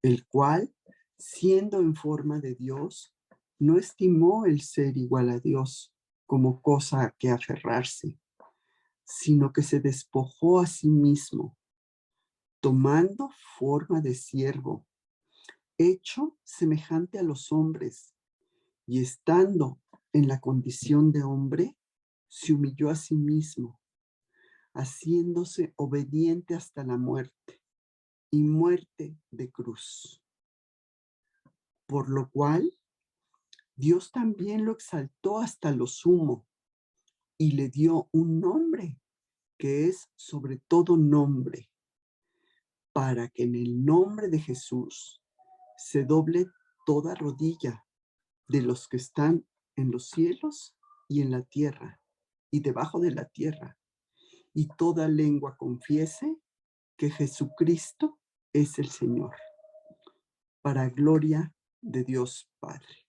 el cual, siendo en forma de Dios, no estimó el ser igual a Dios como cosa a que aferrarse, sino que se despojó a sí mismo, tomando forma de siervo, hecho semejante a los hombres, y estando en la condición de hombre, se humilló a sí mismo, haciéndose obediente hasta la muerte, y muerte de cruz. Por lo cual, Dios también lo exaltó hasta lo sumo, y le dio un nombre que es sobre todo nombre, para que en el nombre de Jesús se doble toda rodilla de los que están en los cielos y en la tierra y debajo de la tierra, y toda lengua confiese que Jesucristo es el Señor, para gloria de Dios Padre.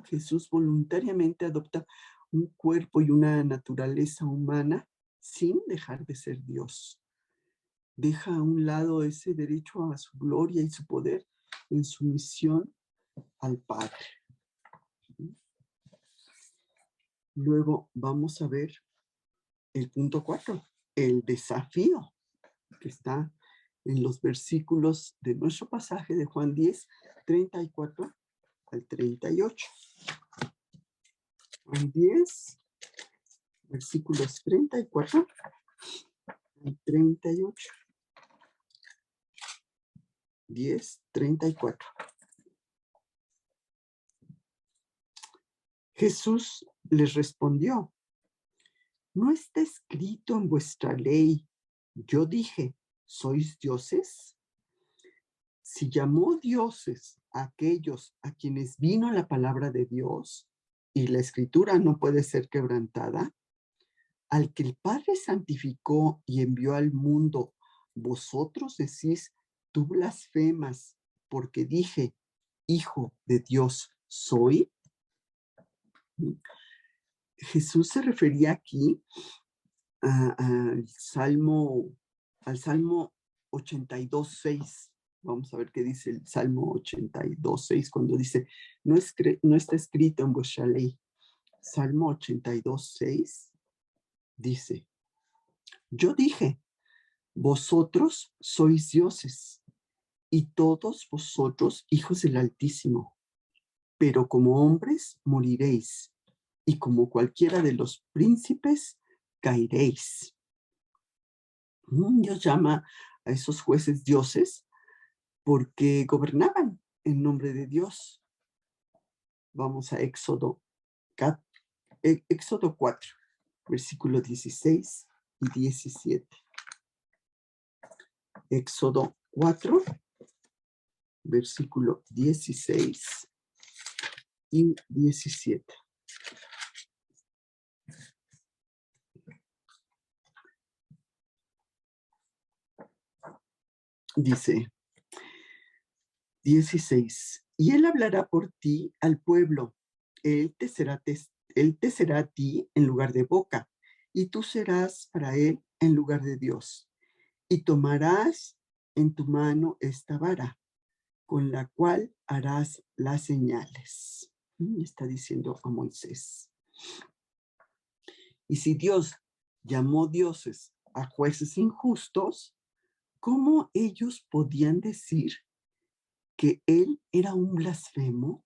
Jesús voluntariamente adopta un cuerpo y una naturaleza humana sin dejar de ser Dios. Deja a un lado ese derecho a su gloria y su poder en sumisión al Padre. Luego vamos a ver el punto 4, el desafío que está en los versículos de nuestro pasaje de Juan 10, 34 al 38. Juan 10, versículos 34 y 38. 10:34. Jesús les respondió: ¿no está escrito en vuestra ley? Yo dije, ¿sois dioses? Si llamó dioses a aquellos a quienes vino la palabra de Dios, y la escritura no puede ser quebrantada, al que el Padre santificó y envió al mundo, vosotros decís, tú blasfemas, porque dije, Hijo de Dios soy. Jesús se refería aquí al Salmo 82:6. Vamos a ver qué dice el Salmo 82:6 cuando dice, no está escrito en vuestra ley. Salmo 82:6 dice, yo dije, vosotros sois dioses y todos vosotros hijos del Altísimo, pero como hombres moriréis y como cualquiera de los príncipes caeréis. Dios llama a esos jueces dioses porque gobernaban en nombre de Dios. Vamos a Éxodo 4, versículo 16 y 17. Éxodo 4, versículo 16 y 17. Dice 16, y él hablará por ti al pueblo, él te será a ti en lugar de boca, y tú serás para él en lugar de Dios. Y tomarás en tu mano esta vara, con la cual harás las señales. Está diciendo a Moisés. Y si Dios llamó dioses a jueces injustos, ¿cómo ellos podían decir que él era un blasfemo?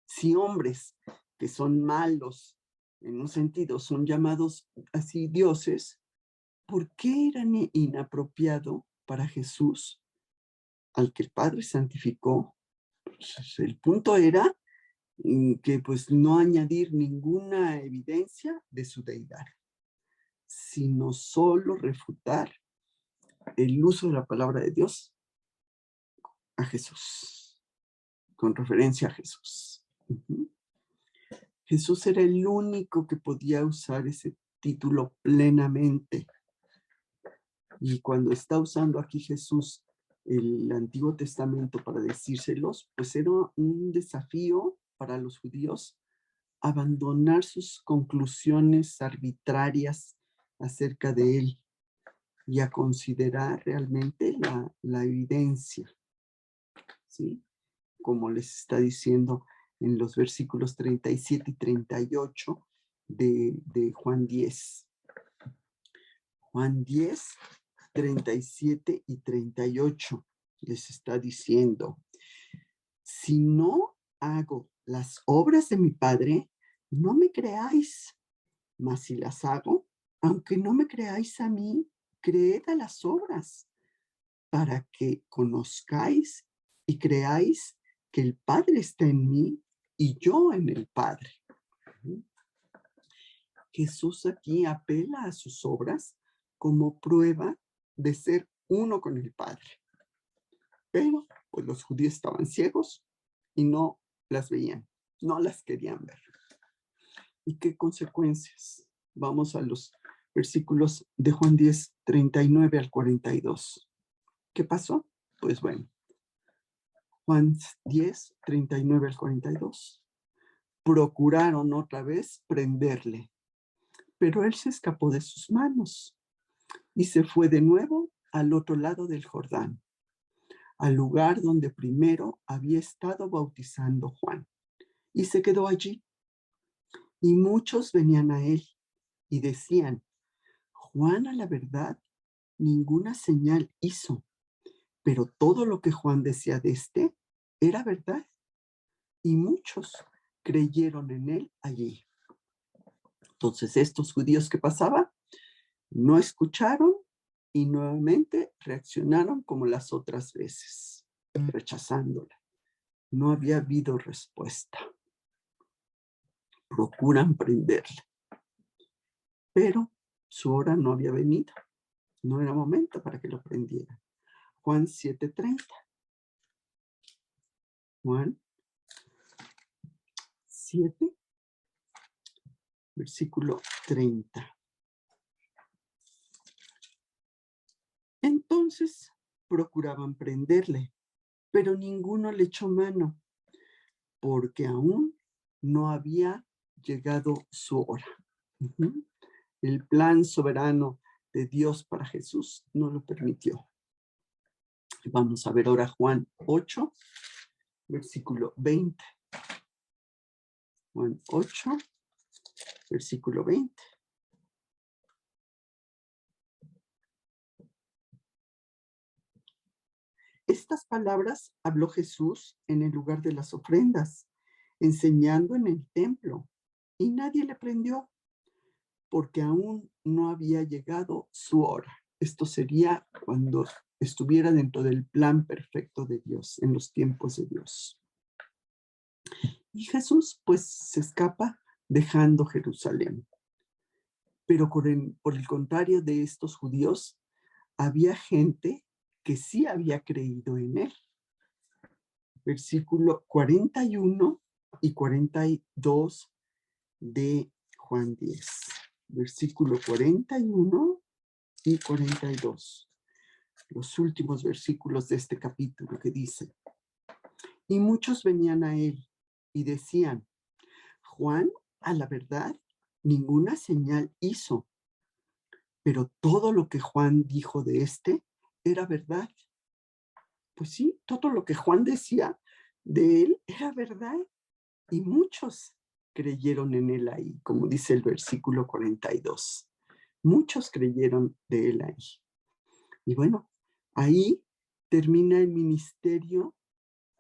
Si hombres que son malos, en un sentido, son llamados así dioses, ¿por qué era inapropiado para Jesús, al que el Padre santificó? Pues el punto era que pues no añadir ninguna evidencia de su deidad, sino solo refutar el uso de la palabra de Dios a Jesús, con referencia a Jesús. Jesús era el único que podía usar ese título plenamente. Y cuando está usando aquí Jesús el Antiguo Testamento para decírselos, pues era un desafío para los judíos abandonar sus conclusiones arbitrarias acerca de él y a considerar realmente la evidencia, ¿sí? Como les está diciendo en los versículos 37 y 38 de Juan 10. Juan 10, 37 y 38 les está diciendo, si no hago las obras de mi Padre, no me creáis, mas si las hago, aunque no me creáis a mí, creed a las obras, para que conozcáis y creáis que el Padre está en mí y yo en el Padre. Jesús aquí apela a sus obras como prueba de ser uno con el Padre. Pero pues los judíos estaban ciegos y no las veían, no las querían ver. ¿Y qué consecuencias? Vamos a los versículos de Juan 10, 39 al 42. ¿Qué pasó? Pues bueno, Juan 10, 39 al 42. Procuraron otra vez prenderle, pero él se escapó de sus manos y se fue de nuevo al otro lado del Jordán, al lugar donde primero había estado bautizando Juan, y se quedó allí. Y muchos venían a él y decían, Juan a la verdad ninguna señal hizo, pero todo lo que Juan decía de este era verdad, y muchos creyeron en él allí. Entonces estos judíos que pasaban no escucharon y nuevamente reaccionaron como las otras veces, rechazándola. No había habido respuesta. Procuran prenderle, pero su hora no había venido. No era momento para que lo prendieran. Juan 7:30. Juan 7, versículo 30. Entonces procuraban prenderle, pero ninguno le echó mano, porque aún no había llegado su hora. El plan soberano de Dios para Jesús no lo permitió. Vamos a ver ahora Juan 8, versículo 20. Juan 8, versículo 20. Estas palabras habló Jesús en el lugar de las ofrendas, enseñando en el templo, y nadie le prendió, porque aún no había llegado su hora. Esto sería cuando estuviera dentro del plan perfecto de Dios, en los tiempos de Dios. Y Jesús, pues, se escapa dejando Jerusalén. Pero por el contrario de estos judíos, había gente que sí había creído en él. Versículo 41 y 42 de Juan 10. Versículo 41 y 42. Los últimos versículos de este capítulo que dice: y muchos venían a él y decían: Juan, a la verdad, ninguna señal hizo, pero todo lo que Juan dijo de este era verdad. Pues sí, todo lo que Juan decía de él era verdad, y muchos creyeron en él ahí, como dice el versículo 42. Muchos creyeron de él ahí. Y bueno, ahí termina el ministerio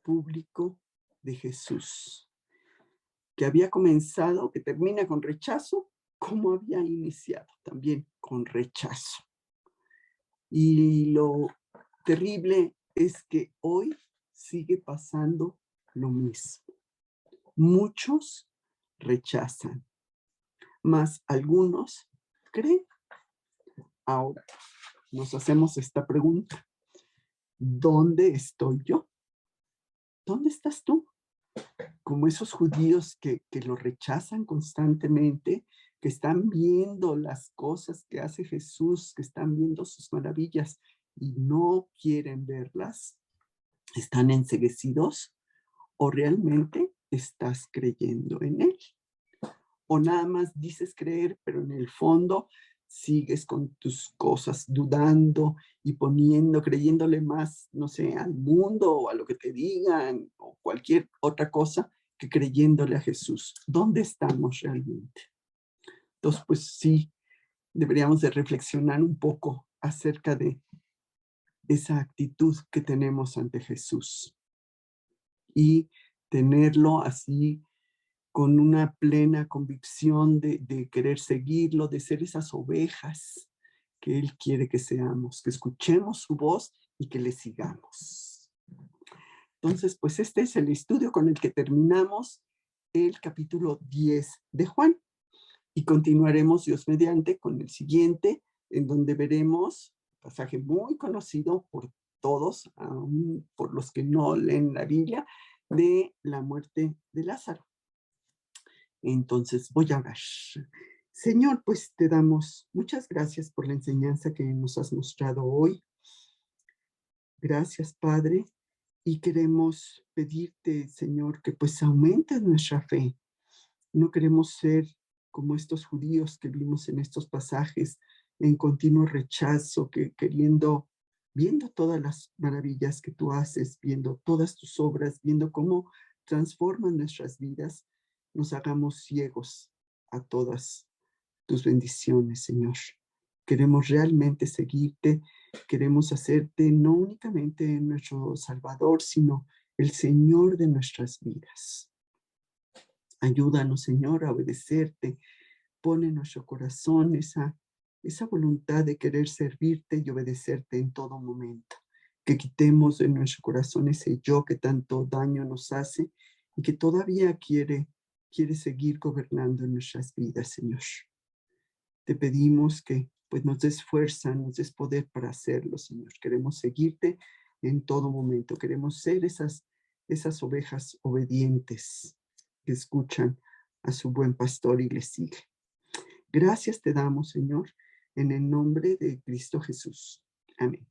público de Jesús, que había comenzado, que termina con rechazo, como había iniciado también con rechazo. Y lo terrible es que hoy sigue pasando lo mismo. Muchos rechazan, mas algunos creen. Ahora nos hacemos esta pregunta: ¿dónde estoy yo? ¿Dónde estás tú? Como esos judíos que lo rechazan constantemente, que están viendo las cosas que hace Jesús, que están viendo sus maravillas y no quieren verlas. ¿Están enceguecidos? ¿O realmente estás creyendo en él? ¿O nada más dices creer, pero en el fondo sigues con tus cosas dudando y creyéndole más, no sé, al mundo o a lo que te digan o cualquier otra cosa que creyéndole a Jesús? ¿Dónde estamos realmente? Entonces, pues sí, deberíamos de reflexionar un poco acerca de esa actitud que tenemos ante Jesús y tenerlo así con una plena convicción de querer seguirlo, de ser esas ovejas que Él quiere que seamos, que escuchemos su voz y que le sigamos. Entonces, pues este es el estudio con el que terminamos el capítulo 10 de Juan. Y continuaremos, Dios mediante, con el siguiente, en donde veremos un pasaje muy conocido por todos, aún por los que no leen la Biblia, de la muerte de Lázaro. Entonces voy a orar. Señor, pues te damos muchas gracias por la enseñanza que nos has mostrado hoy. Gracias, Padre. Y queremos pedirte, Señor, que pues aumentes nuestra fe. No queremos ser como estos judíos que vimos en estos pasajes, en continuo rechazo, viendo todas las maravillas que tú haces, viendo todas tus obras, viendo cómo transforman nuestras vidas, nos hagamos ciegos a todas tus bendiciones, Señor. Queremos realmente seguirte, queremos hacerte no únicamente nuestro Salvador, sino el Señor de nuestras vidas. Ayúdanos, Señor, a obedecerte pone en nuestro corazón esa voluntad de querer servirte y obedecerte en todo momento. Que quitemos de nuestro corazón ese yo que tanto daño nos hace y que todavía quiere seguir gobernando en nuestras vidas, Señor. Te pedimos que pues nos des fuerza, nos des poder para hacerlo, Señor. Queremos seguirte en todo momento. Queremos ser esas ovejas obedientes que escuchan a su buen pastor y le siguen. Gracias te damos, Señor, en el nombre de Cristo Jesús. Amén.